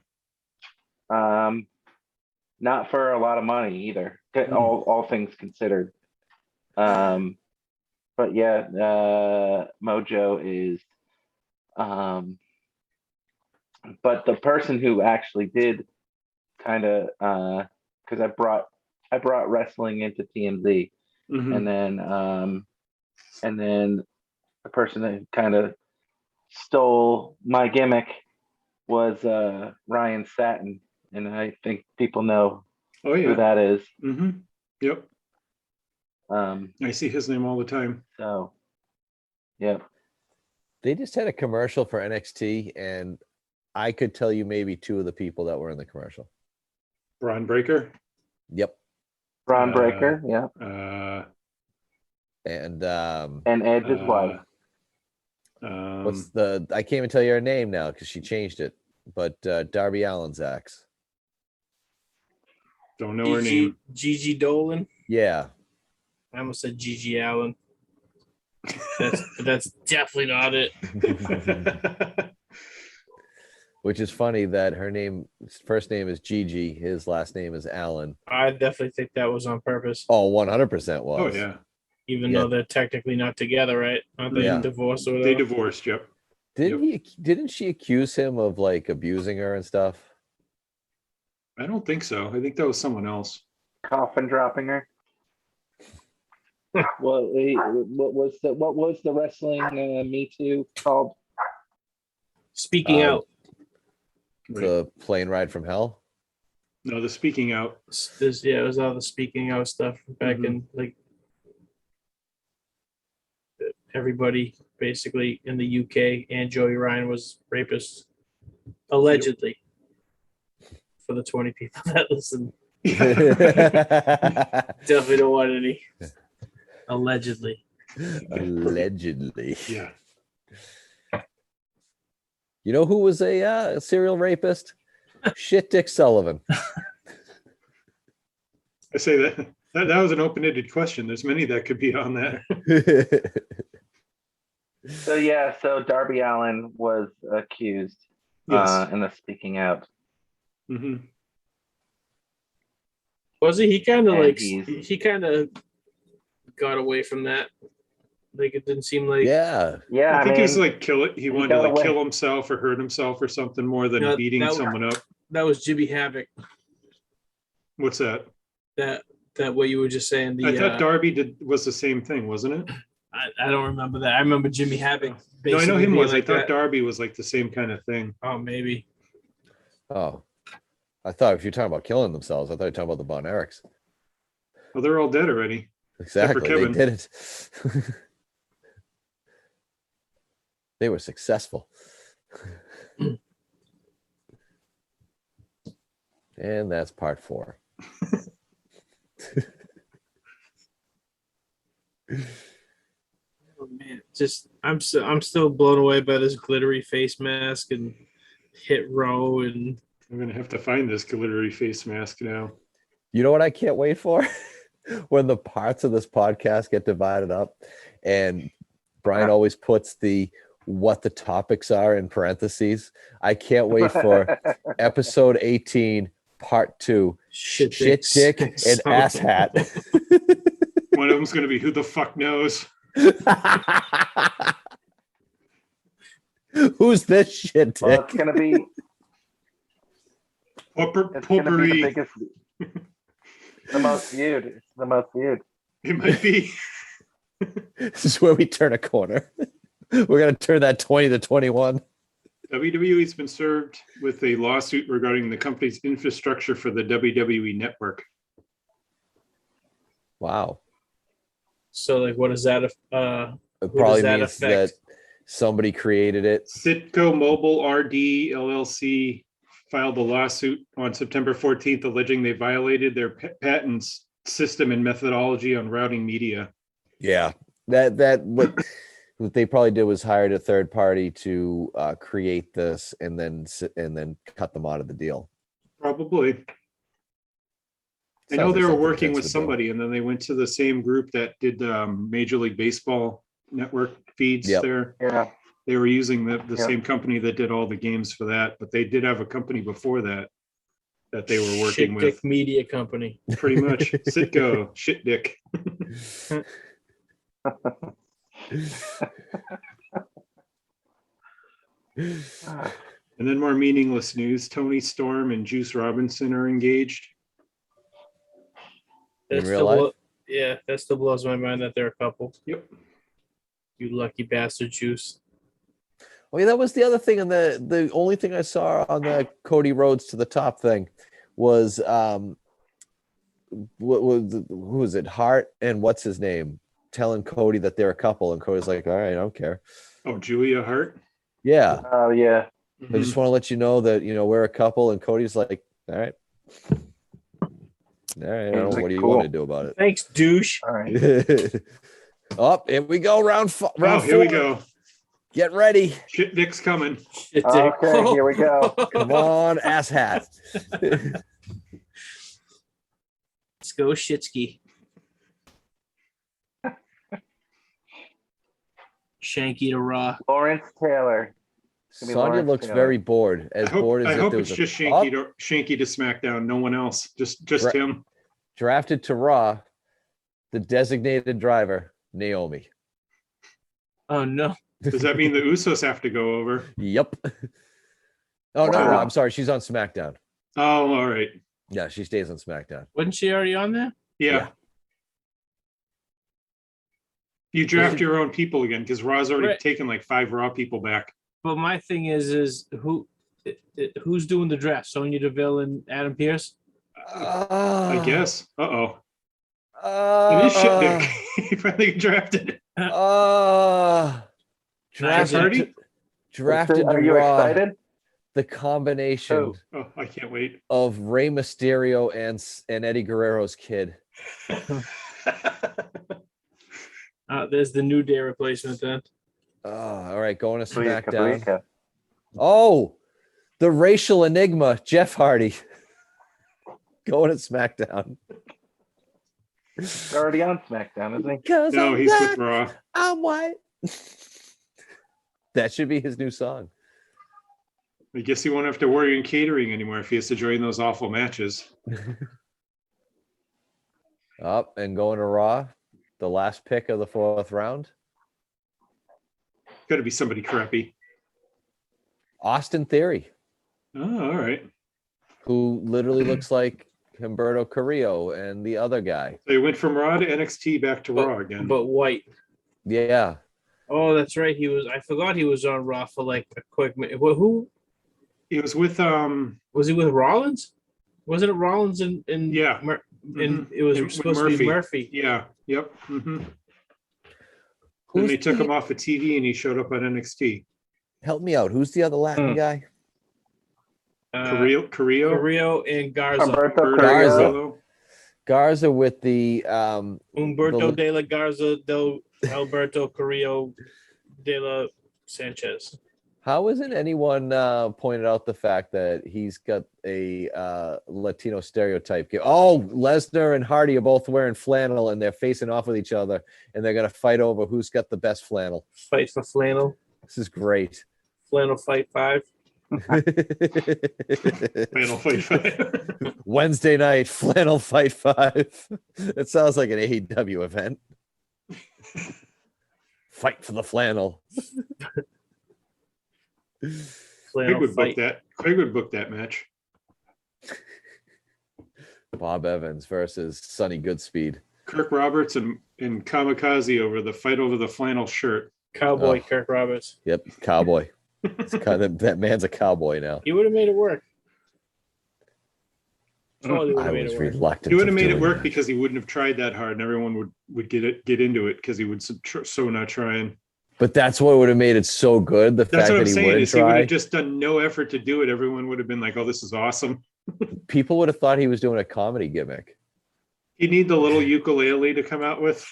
Not for a lot of money either. All things considered. But yeah, Mojo is. But the person who actually did kind of because I brought wrestling into TMZ, Mhm. and then the person that kind of stole my gimmick was Ryan Satin, and I think people know Oh who yeah. that is. Mm-hmm. Yep. Um, I see his name all the time. so, yep. They just had a commercial for NXT, and I could tell you maybe 2 of the people that were in the commercial. Braun Breaker. Yep. Braun Breaker, yeah, And and Edge's wife. what's I can't even tell you her name now because she changed it. But Darby Allin's ex. Don't know her name. Gigi Dolan. Yeah. I almost said Gigi Allen. That's definitely not it. Which is funny that her first name is Gigi, his last name is Allen. I definitely think that was on purpose. Oh, 100% was. Oh yeah, Even Yeah. though they're technically not together, right? Aren't they Yeah. divorced or they whatever? divorced. Yep. Didn't she accuse him of like abusing her and stuff? I don't think so. I think that was someone else. Coffin dropping her. What was the wrestling Me Too called? Speaking out. Right. The plane ride from hell? No, the speaking out. It was all the speaking out stuff back Mhm. in like everybody basically in the UK and Joey Ryan was rapists allegedly. For the 20 people that listen, definitely don't want any. Allegedly. Allegedly. Yeah. You know who was a serial rapist? Shit Dick Sullivan. I say that was an open-ended question. There's many that could be on that. So Darby Allin was accused Yes. in the speaking out. hmm Was he? He kind of And like he's- he kind of got away from that. Like it didn't seem like Yeah. Yeah, I think he was mean, like he wanted to got like away. kill himself or hurt himself or something more than No, beating that was- someone up. that was Jimmy Havoc. What's that? That what you were just saying. I thought Darby was the same thing, wasn't it? I don't remember that. I remember Jimmy Havoc. No, I know basically him being was. like I thought that. Darby was like the same kind of thing. Oh, maybe. Oh. I thought if you're talking about killing themselves, I thought you were talking about the Von Erichs. Well, they're all dead already. Exactly. They Kevin. did it. They were successful. And that's part 4. Oh man, just I'm still blown away by this glittery face mask and Hit Row and I'm gonna have to find this glittery face mask now. You know what I can't wait for? When the parts of this podcast get divided up and Brian always puts what the topics are in parentheses. I can't wait for episode 18, part 2. Shit dick and ass hat. One of them's gonna be who the fuck knows. Who's this shit well, dick? it's gonna be Potpourri. the biggest, the most viewed. It's the most viewed. It might be. This is where we turn a corner. We're gonna turn that 20 to 21. WWE's been served with a lawsuit regarding the company's infrastructure for the WWE network. Wow. so like what is that? It Who probably does that means affect? that somebody created it. Sitco Mobile RD LLC filed a lawsuit on September 14th alleging they violated their patents system and methodology on routing media. Yeah. That what they probably did was hired a third party to create this and then cut them out of the deal. Probably. I know Sounds they like were something working Vince with would do. somebody, and then they went to the same group that did Major League Baseball network feeds Yep. there. Yeah. They were using the Yep. same company that did all the games for that, but they did have a company before that they were working Shit with. Dick Media Company. Pretty much. Sitco, shit dick. And then more meaningless news. Tony Storm and Juice Robinson are engaged. In That real still life? yeah, that still blows my mind that they're a couple. Yep. You lucky bastard, Juice. Oh yeah, that was the other thing. And the only thing I saw on the Cody Rhodes to the top thing was what was who was it? Hart and what's his name telling Cody that they're a couple, and Cody's like, all right, I don't care. Oh, Julia Hart. Yeah. Oh yeah. I just want to let you know that we're a couple, and Cody's like, all right. All right, I don't know, what do you want to do about Thanks, douche. All right. it? Oh, here we go, round Oh, four. here we go. Get ready. Shit dick's coming. Shit Dick. Okay, here we go. Come on, ass hat. Let's go, Shitsky. Shanky to Raw. Lawrence Taylor Gonna be Sonya Lawrence looks Taylor. very bored, as bored I as if hope there it's was just a Shanky to SmackDown, no one else, just Dra- him. drafted to Raw, the designated driver, Naomi. Oh no. Does that mean the Usos have to go over? Yep. Oh no, Wow. I'm sorry. She's on SmackDown. Oh, all right. Yeah, she stays on SmackDown. Wasn't she already on there? Yeah. Yeah. You draft your own people again because Raw's already Right. taken like 5 Raw people back. But my thing is who's doing the draft? Sonya Deville and Adam Pearce? I guess. It is shit dick. He finally drafted. Drafted, Hardy? to, drafted Are to you Raw. excited? The combination Oh, I can't wait. of Rey Mysterio and Eddie Guerrero's kid. There's the New Day replacement then. All right, going to Booyaka, SmackDown. booyaka. Oh, the racial enigma, Jeff Hardy. Going to SmackDown. He's already on SmackDown, isn't he? Because No, he's with Raw. I'm white. That should be his new song. I guess he won't have to worry in catering anymore if he has to join those awful matches. Up and going to Raw. The last pick of the 4th round. Got to be somebody crappy. Austin Theory, Oh, all right. who literally looks like Humberto Carrillo and the other guy. They went from Raw to NXT back to Raw again. But white. Yeah. Oh, that's right. I forgot he was on Raw for like a quick minute. Who He was with was he with Rollins? Wasn't it Rollins and Yeah. and it was And supposed to Murphy. be Murphy. Yeah. Yep. Then Who's they took the- him off of TV and he showed up on NXT. Help me out. Who's the other Latin guy? Carrillo? Carrillo and Garza. Alberto Garza. Carrillo. Garza with the Humberto de la Garza del Alberto Carrillo de la Sanchez. How isn't anyone pointed out the fact that he's got a Latino stereotype? Oh, Lesnar and Hardy are both wearing flannel and they're facing off with each other and they're gonna fight over who's got the best flannel. Fight for flannel. This is great. Flannel fight 5. Final Fight 5. Wednesday night, Flannel Fight 5. It sounds like an AEW event. Fight for the flannel. Craig Flannel would book fight. that. Craig would book that match. Bob Evans versus Sonny Goodspeed. Kirk Roberts and Kamikaze over the fight over the flannel shirt. Cowboy Oh. Kirk Roberts. Yep, cowboy. That man's a cowboy now. He would have made it work. Totally would I have made was it work. reluctant. He would have of made it doing work that. because he wouldn't have tried that hard, and everyone would get into it because he would so not trying. But that's what would have made it so good. The That's fact what that I'm he saying wouldn't is he would try. have just done no effort to do it. Everyone would have been like, "Oh, this is awesome." People would have thought he was doing a comedy gimmick. You need the little ukulele to come out with.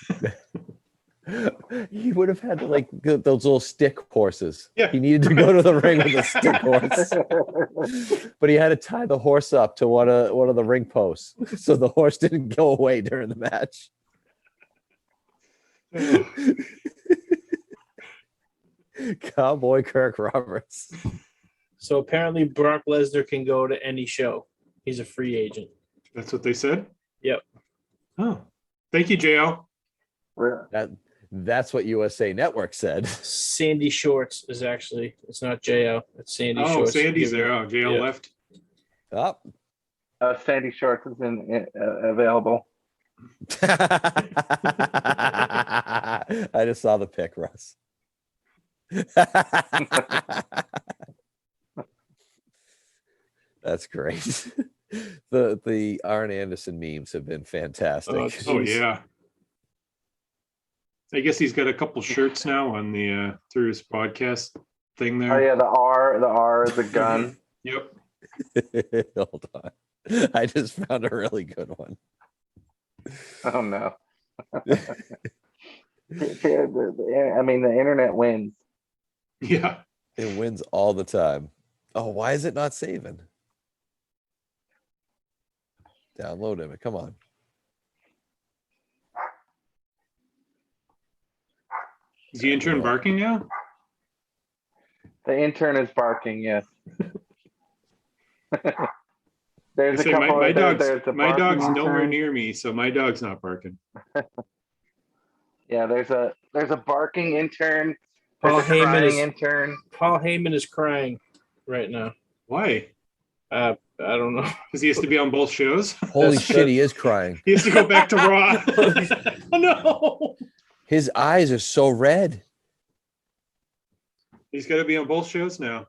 He would have had to like get those little stick horses. Yeah. He needed to go to the ring with a stick horse, but he had to tie the horse up to one of the ring posts, so the horse didn't go away during the match. Cowboy Kirk Roberts. So apparently Brock Lesnar can go to any show. He's a free agent. That's what they said. Yep. Oh, thank you, JL. That's what USA Network said. Sandy Shorts is actually, it's not JL. It's Sandy Oh, Shorts. Sandy's there. Oh, JL Yeah. left. Up. Sandy Shorts is available. I just saw the pic, Russ. That's great. The Arn Anderson memes have been fantastic. Oh, Oh Jeez. yeah. I guess he's got a couple shirts now on the through his podcast thing there. Oh yeah, the R is a gun. Yep. Hold on. I just found a really good one. Oh no. I mean, the internet wins. Yeah. It wins all the time. Oh, why is it not saving? Download him. Come on. Is the intern barking now? The intern is barking. Yes. There's I a say couple. my there's dog's a my barking dog's nowhere intern. near me, so my dog's not barking. Yeah, there's a barking intern. Paul There's a Heyman crying is intern. Paul Heyman is crying right now. Why? I don't know. Because he has to be on both shows. Holy That's- shit, he is crying. He has to go back to Raw. Oh no! His eyes are so red. He's got to be on both shows now.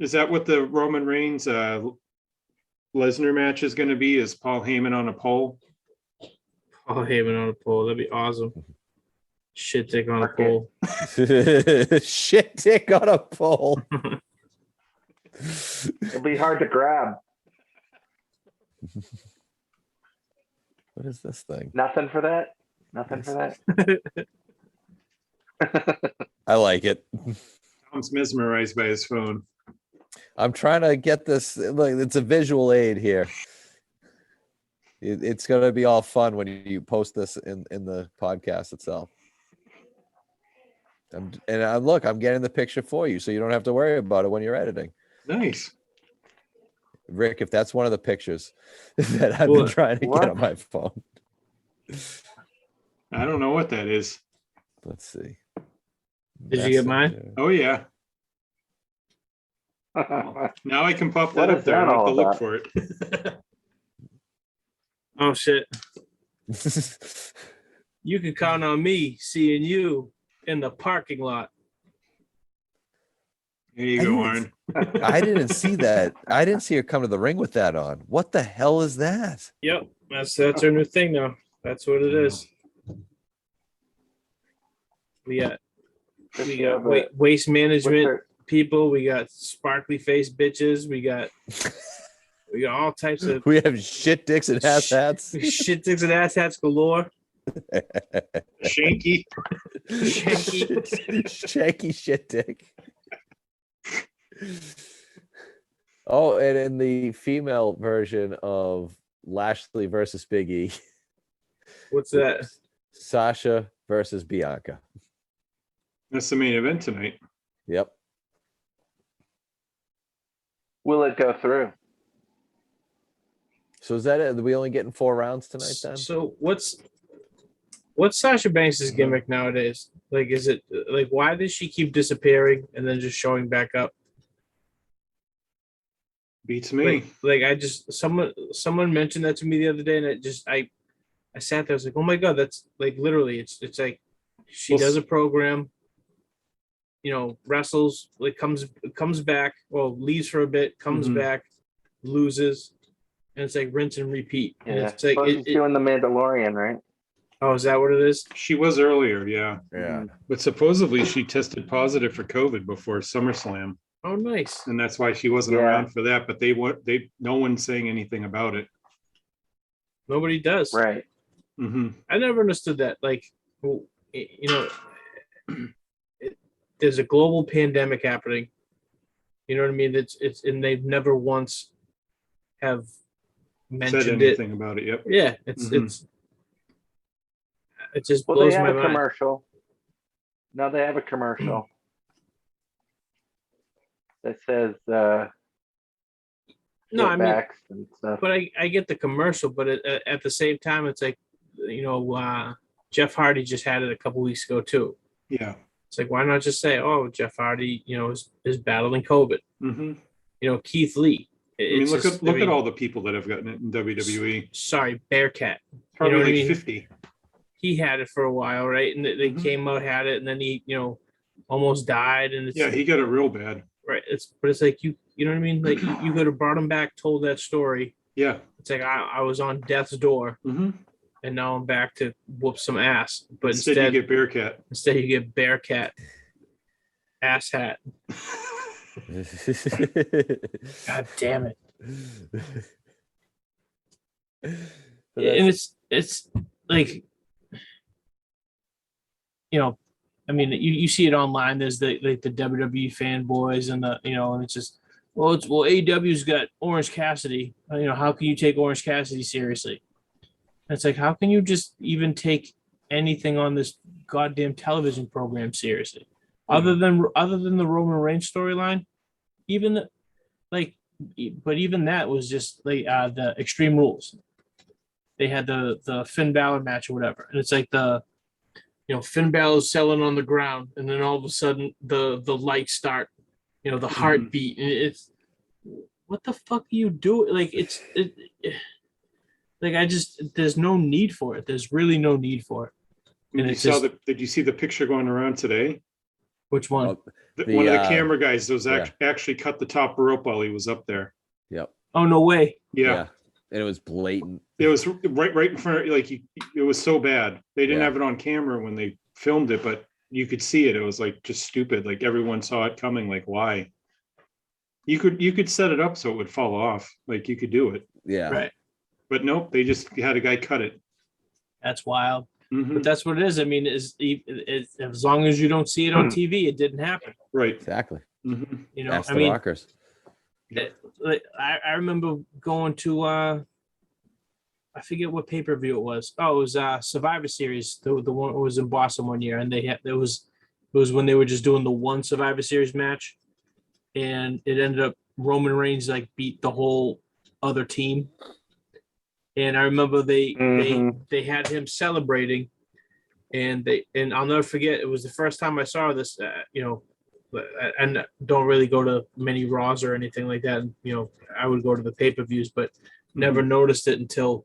Is that what the Roman Reigns Lesnar match is going to be? Is Paul Heyman on a pole? Paul Heyman on a pole. That'd be awesome. Shit dick on a Okay. pole. Shit dick on a pole. It'll be hard to grab. What is this thing? Nothing for that. Nothing for that. I like it. Tom's mesmerized by his phone. I'm trying to get this. Like, it's a visual aid here. It's going to be all fun when you post this in the podcast itself. Look, I'm getting the picture for you, so you don't have to worry about it when you're editing. Nice. Rick, if that's one of the pictures that I've been What? trying to What? get on my phone. I don't know what that is. Let's see. Did you get mine? Messenger. Oh yeah. Now I can pop What that is up there. I that don't have to all look about? for it. Oh shit. You can count on me seeing you in the parking lot. There you I go, didn't- Arn. I didn't see that. I didn't see her come to the ring with that on. What the hell is that? Yep, that's our new thing now. That's what it is. We got waste management people. We got sparkly face bitches. We got all types of We have shit dicks and ass hats. shit dicks and ass hats galore. Shanky. Shanky shit dick. Oh, and in the female version of Lashley versus Big E, What's that? Sasha versus Bianca. That's the main event tonight. Yep. Will it go through? So is that it? Are we only getting 4 rounds tonight then? So what's Sasha Banks' gimmick nowadays? Like, is it like, why does she keep disappearing and then just showing back up? Beats me. Like I just someone mentioned that to me the other day, and I sat there. I was like, oh my god, that's like literally it's like she does a program, wrestles, like comes back, well, leaves for a bit, comes Mhm. back, loses, and it's like rinse and repeat. And Yeah. it's like She's doing the Mandalorian, right? oh, is that what it is? She was earlier, yeah. Yeah. But supposedly she tested positive for COVID before SummerSlam, Oh, nice. and that's why she wasn't Yeah. around for that. But no one's saying anything about it. Nobody does. Right. Hmm. I never understood that. Like, there's a global pandemic happening. You know what I mean? It's and they've never once have Said mentioned it. anything about it? Yep. Yeah, it just Well, blows they have my a mind. commercial. No, they have a commercial that says No, I mean, backs and stuff. but I get the commercial, but at the same time, it's like, Jeff Hardy just had it a couple weeks ago too. Yeah. It's like, why not just say, oh, Jeff Hardy, is battling COVID. Hmm. Keith Lee. I mean, It's look just- at all the people that have gotten it in WWE. Sorry, Bearcat. Probably what I like mean? 50. He had it for a while, right? And they Mhm. came out, had it, and then he, almost died. And it's Yeah, he got it real bad. right. But it's like you know what I mean? Like you could have brought him back, told that story. Yeah. It's like I was on death's door, Hmm. and now I'm back to whoop some ass. But Instead, you get Bearcat. you get Bearcat, ass hat. God damn it! And it's like, I mean, you see it online. There's the WWE fanboys and and it's just, AEW's got Orange Cassidy. How can you take Orange Cassidy seriously? And it's like, how can you just even take anything on this goddamn television program seriously? Other than the Roman Reigns storyline, even but even that was just like the Extreme Rules. They had the Finn Balor match or whatever, and it's like Finn Balor's selling on the ground, and then all of a sudden the lights start, the heartbeat, and it's what the fuck do you do? Like there's no need for it. There's really no need for it. And Did you see the picture going around today? Which one? Oh, One of the camera guys was actually cut the top rope while he was up there. Yep. Oh, no way. Yeah. And it was blatant. It was right in front of, it was so bad. They didn't have it on camera when they filmed it, but you could see it. It was like just stupid. Like everyone saw it coming. Like, why? You could set it up so it would fall off. Like you could do it. Yeah. Right. But nope, they just had a guy cut it. That's wild. Mhm. But that's what it is. I mean, as long as you don't see it on TV, it didn't happen. Right. Exactly. Mm-hmm. Ask the Rockers. I remember going to I forget what pay-per-view it was. Oh, it was Survivor Series. The one was in Boston one year, and it was when they were just doing the one Survivor Series match, and it ended up Roman Reigns beat the whole other team. And I remember they had him celebrating, and I'll never forget. It was the first time I saw this. And don't really go to many Raws or anything like that. And, I would go to the pay-per-views, but never noticed it until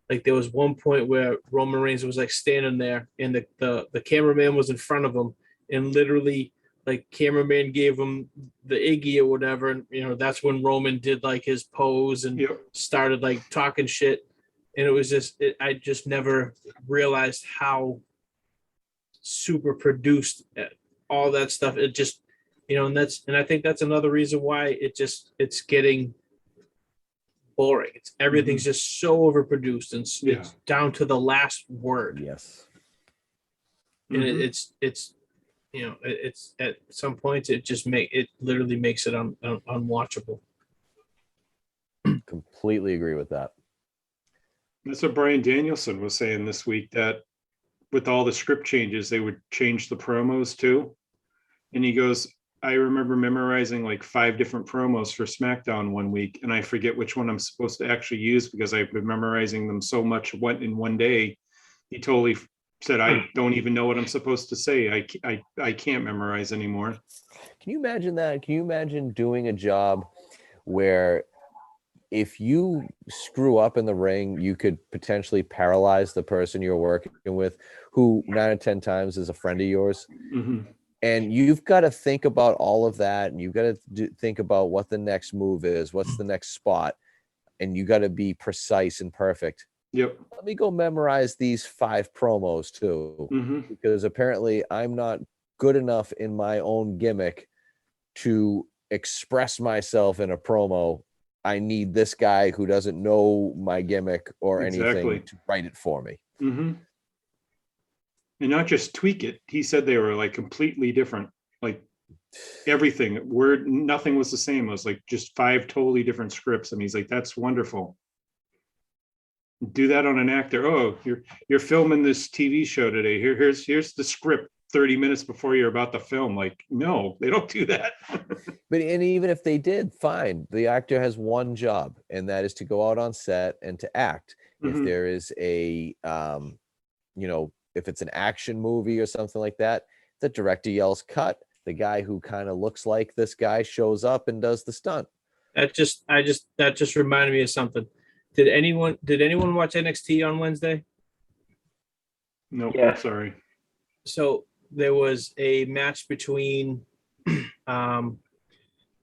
there was one point where Roman Reigns was standing there, and the cameraman was in front of him, and literally cameraman gave him the Iggy or whatever, and that's when Roman did his pose and started talking shit, and it was just I just never realized how super produced all that stuff. It just and I think that's another reason why it's getting boring. Everything's just so overproduced, and it's down to the last word. Yes. And it's at some points it literally makes it unwatchable. Completely agree with that. That's what Bryan Danielson was saying this week, that with all the script changes, they would change the promos too. And he goes, I remember memorizing 5 different promos for SmackDown one week, and I forget which one I'm supposed to actually use because I've been memorizing them so much in one day. He totally said, I don't even know what I'm supposed to say. I can't memorize anymore. Can you imagine that? Can you imagine doing a job where if you screw up in the ring, you could potentially paralyze the person you're working with, who 9 out of 10 times is a friend of yours? Mm-hmm. And you've got to think about all of that, and you've got to think about what the next move is, what's the next spot, and you got to be precise and perfect. Yep. Let me go memorize these 5 promos too, because apparently I'm not good enough in my own gimmick to express myself in a promo. I need this guy who doesn't know my gimmick or anything to write it for me. Mm-hmm. And not just tweak it. He said they were completely different. Everything, nothing was the same. It was just 5 totally different scripts. And he's like, that's wonderful. Do that on an actor. Oh, you're filming this TV show today. Here's the script 30 minutes before you're about to film. No, they don't do that. But even if they did, fine. The actor has one job, and that is to go out on set and to act. If there is a if it's an action movie or something like that, the director yells cut. The guy who kind of looks like this guy shows up and does the stunt. That just reminded me of something. Did anyone watch NXT on Wednesday? No, Yeah. Sorry. So there was a match between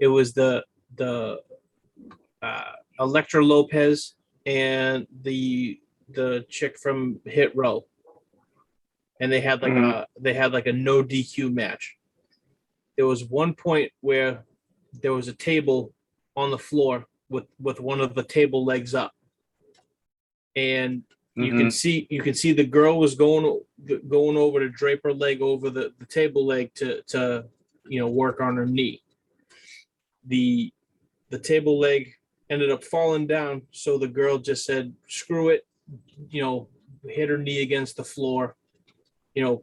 it was the Elektra Lopez and the chick from Hit Row, and they had a no DQ match. There was one point where there was a table on the floor with one of the table legs up, and you can see the girl was going over to drape her leg over the table leg to work on her knee. The table leg ended up falling down, so the girl just said, screw it, hit her knee against the floor,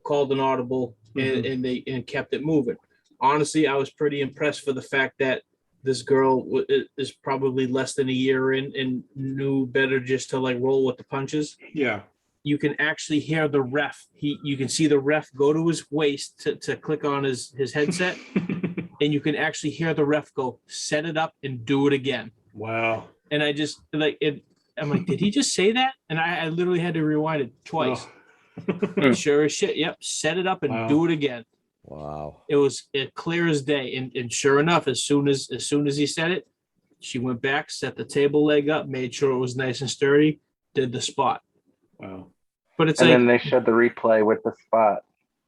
called an audible, and they kept it moving. Honestly, I was pretty impressed for the fact that this girl is probably less than a year in and knew better just to like roll with the punches. Yeah. You can actually hear the ref. You can see the ref go to his waist to click on his headset, and you can actually hear the ref go, set it up and do it again. Wow. And I just like it. I'm like, did he just say that? And I literally had to rewind it twice. Oh. And sure as shit, yep, set it up and Wow. do it again. Wow. It was clear as day. And sure enough, as soon as he said it, she went back, set the table leg up, made sure it was nice and sturdy, did the spot. Wow. But it's And like, then they showed the replay with the spot.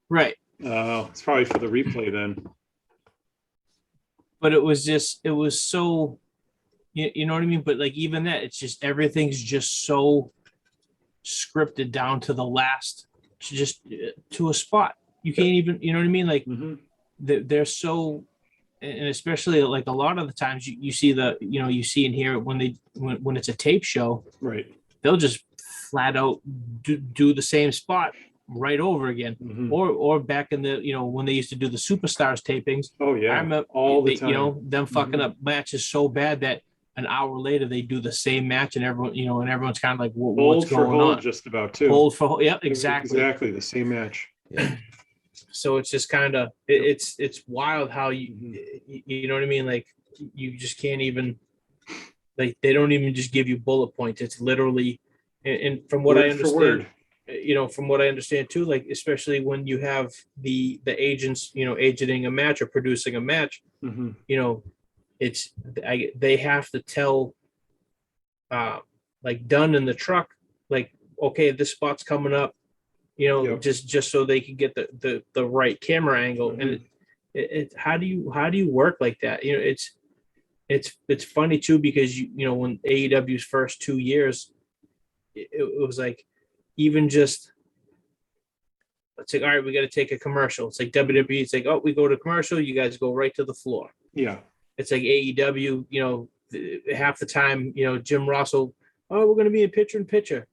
right. Oh, it's probably for the replay then. But it was so, you know what I mean? But like even that, it's just everything's just so scripted down to the last, just to a spot. You can't even, you know what I mean? Like they're so, and especially like a lot of the times you see you see and hear when it's a tape show, Right. they'll just flat out do the same spot right over again. Or back in the, when they used to do the Superstars tapings. Oh yeah. I remember all the time. Them fucking up matches so bad that an hour later they do the same match and everyone, and everyone's kind of like, what's Hold for going hold on? just about too. Hold for hold. Yeah, exactly. Exactly the same match. Yeah. So it's just kind of, it's wild how you know what I mean? Like you just can't even, like, they don't even just give you bullet points. It's literally, and from what I Word for understand, word. from what I understand too, like, especially when you have the agents, agenting a match or producing a match, they have to tell, like Dunn in the truck, like, okay, this spot's coming up, Yep. just so they can get the right camera angle. And it how do you work like that? It's funny too, because when AEW's first 2 years, it was like, even just, it's like, all right, we got to take a commercial. It's like WWE. It's like, oh, we go to commercial, you guys go right to the floor. Yeah. It's like AEW, half the time, Jim Russell, oh, we're going to be in picture.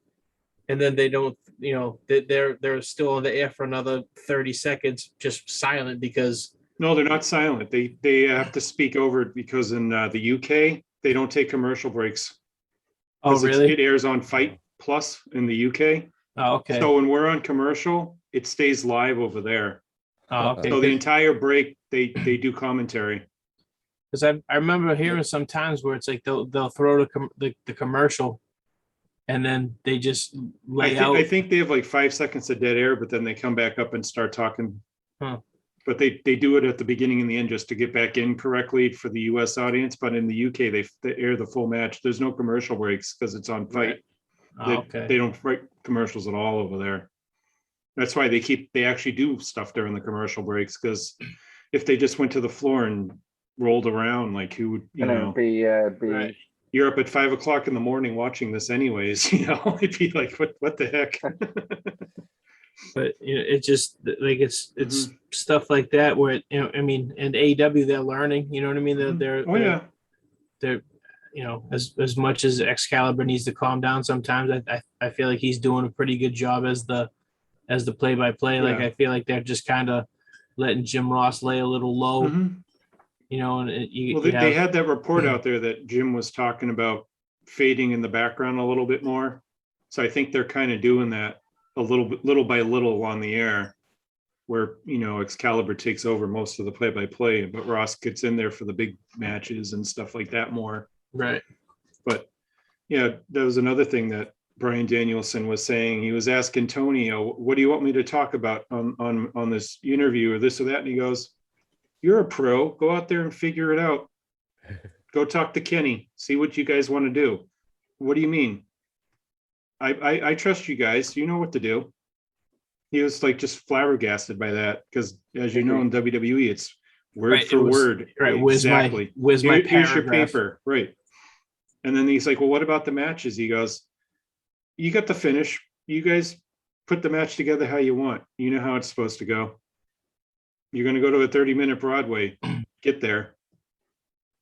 And then they don't, they're still on the air for another 30 seconds, just silent because. No, they're not silent. They have to speak over it because in the UK, they don't take commercial breaks. Oh, really? It airs on Fight Plus in the UK. Oh, okay. So when we're on commercial, it stays live over there. Oh, okay. So the entire break, they do commentary. Because I remember hearing sometimes where it's like they'll throw the commercial, and then they just lay out. I think they have like 5 seconds of dead air, but then they come back up and start talking. Huh. But they do it at the beginning and the end just to get back in correctly for the US audience. But in the UK, they air the full match. There's no commercial breaks because it's on Fight. Right. Oh, okay. They don't write commercials at all over there. That's why they actually do stuff during the commercial breaks, because if they just went to the floor and rolled around, like, who would, It'd be Right. you're up at 5 o'clock in the morning watching this anyways, it'd be like, what the heck? But it just like it's stuff like that where I mean, and AEW, they're learning, you know what I mean? They're as much as Excalibur needs to calm down sometimes, I feel like he's doing a pretty good job as the play-by-play. Like, I feel like they're just kind of letting Jim Ross lay a little low, and they had that report out there that Jim was talking about fading in the background a little bit more. So I think they're kind of doing that a little by little on the air, where Excalibur takes over most of the play-by-play, but Ross gets in there for the big matches and stuff like that more. Right. But yeah, that was another thing that Bryan Danielson was saying. He was asking Tony, what do you want me to talk about on this interview or this or that? And he goes, you're a pro, go out there and figure it out. Go talk to Kenny, see what you guys want to do. What do you mean? I trust you guys. You know what to do. He was like just flabbergasted by that, because as you know, in WWE, it's word for word. Right. Exactly. Where's my Here's your paragraph? paper. Right. And then he's like, well, what about the matches? He goes, you got the finish. You guys put the match together how you want. You know how it's supposed to go. You're going to go to a 30-minute Broadway. Get there.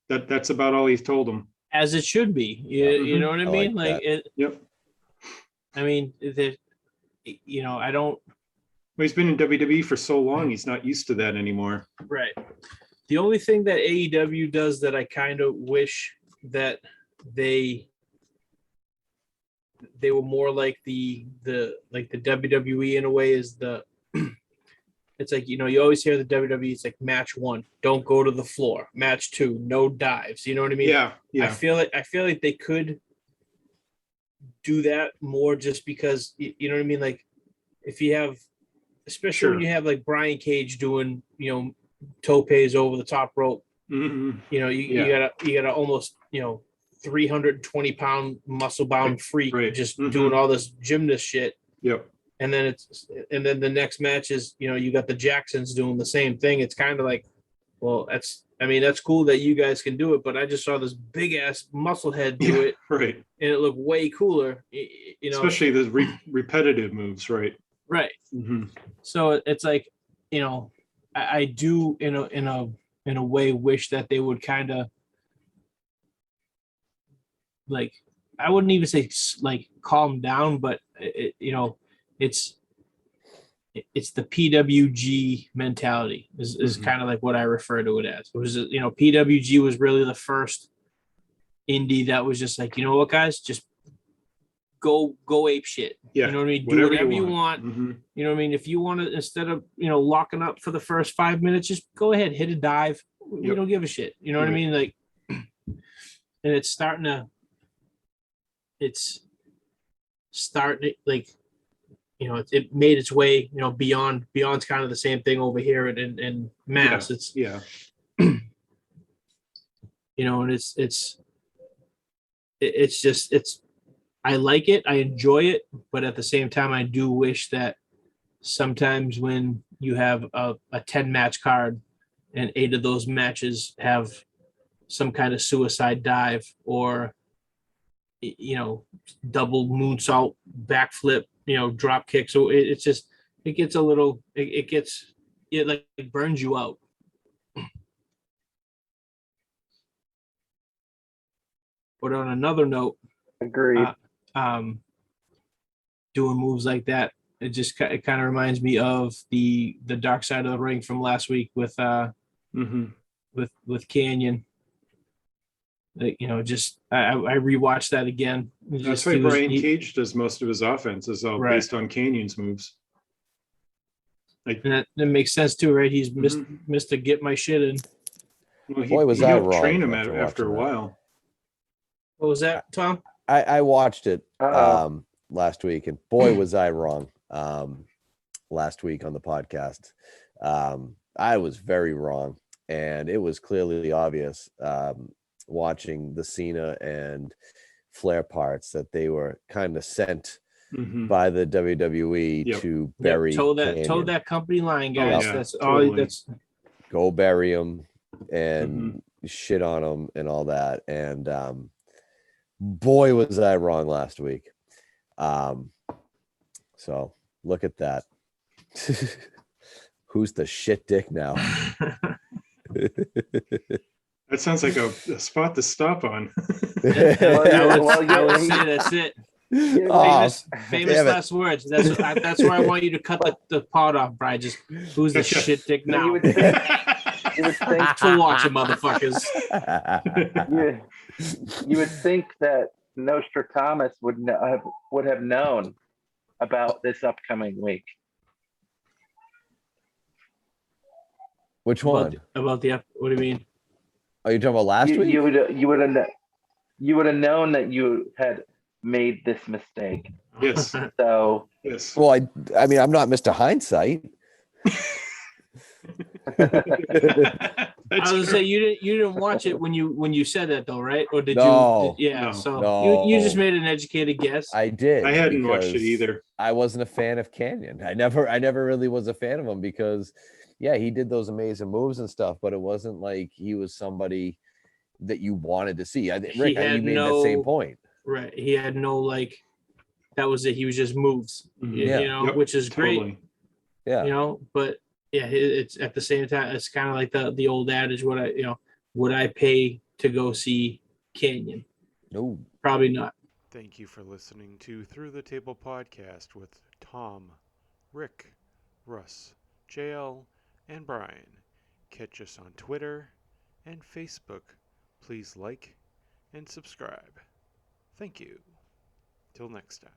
That's about all he's told them. As it should be. You know what I mean? like it. Yep. I mean, I don't. Well, he's been in WWE for so long, he's not used to that anymore. Right. The only thing that AEW does that I kind of wish that they were more like the WWE in a way is it's like, you always hear the WWE, it's like match 1, don't go to the floor. Match 2, no dives. You know what I mean? Yeah. I feel like they could do that more just because you know what I mean? Like if you have, especially when you have like Brian Cage doing, topes over the top rope, Mm-hmm. you gotta almost, 320-pound muscle bound freak just doing all this gymnast shit. Yep. And then the next match is, you got the Jacksons doing the same thing. It's kind of like, well, that's cool that you guys can do it, but I just saw this big ass muscle head do it. Right. And it looked way cooler, Especially the repetitive moves, right? Right. Mm-hmm. So it's like, I do in a way wish that they would kind of like, I wouldn't even say like calm down, but it's the PWG mentality is kind of like what I refer to it as. It was, PWG was really the first indie that was just like, you know what, guys, just go ape shit. Yeah. You know what I mean? Do whatever you want. Mm-hmm. You know what I mean? If you want to, instead of, locking up for the first 5 minutes, just go ahead, hit a dive. We don't give a shit. You know what I mean? Like, and it's starting like, it made its way, beyond's kind of the same thing over here in Mass. Yeah. And I like it. I enjoy it. But at the same time, I do wish that sometimes when you have a 10 match card and 8 of those matches have some kind of suicide dive or, double moonsault, backflip, drop kick. So it gets a little, it like it burns you out. But on another note, Agreed. doing moves like that, it kind of reminds me of the dark side of the ring from last week with with Canyon. Like, just I rewatched that again. That's why Brian Cage does most of his offense is all based on Canyon's moves. Like, and that makes sense too, right? He's missed to get my shit in. Well, Boy, was I wrong train him after after a watching that. while. What was that, Tom? I watched it last week, and boy, was I wrong last week on the podcast. I was very wrong, and it was clearly obvious watching the Cena and Flair parts that they were kind of sent by the WWE to bury Toe Canyon. that company line, guys. Yeah, That's totally. all. That's Go bury him and shit on him and all that. And boy, was I wrong last week. So look at that. Who's the shit dick now? That sounds like a spot to stop on. I would say that's it. Famous last words. That's where I want you to cut the pod off, Brian. Just who's the shit dick now? You would think To watch it, motherfuckers. You would think that Nostradamus would have known about this upcoming week. Which one? About the what do you mean? Are you talking about last week? You would have known that you had made this mistake. Yes. So Yes. Well, I mean, I'm not Mr. Hindsight. I was gonna say you didn't watch it when you said that though, right? Or did No, you? Yeah. no, So no. you just made an educated guess. I did. I hadn't watched it because either. I wasn't a fan of Canyon. I never really was a fan of him because, yeah, he did those amazing moves and stuff, but it wasn't like he was somebody that you wanted to see. Rick, you made that same point. Right. He had no that was it. He was just moves, Yeah. which is great. Totally. Yeah. But yeah, it's at the same time, it's kind of like the old adage, would I pay to go see Canyon? No. Probably not. Thank you for listening to Through the Table podcast with Tom, Rick, Russ, JL, and Brian. Catch us on Twitter and Facebook. Please like and subscribe. Thank you. Till next time.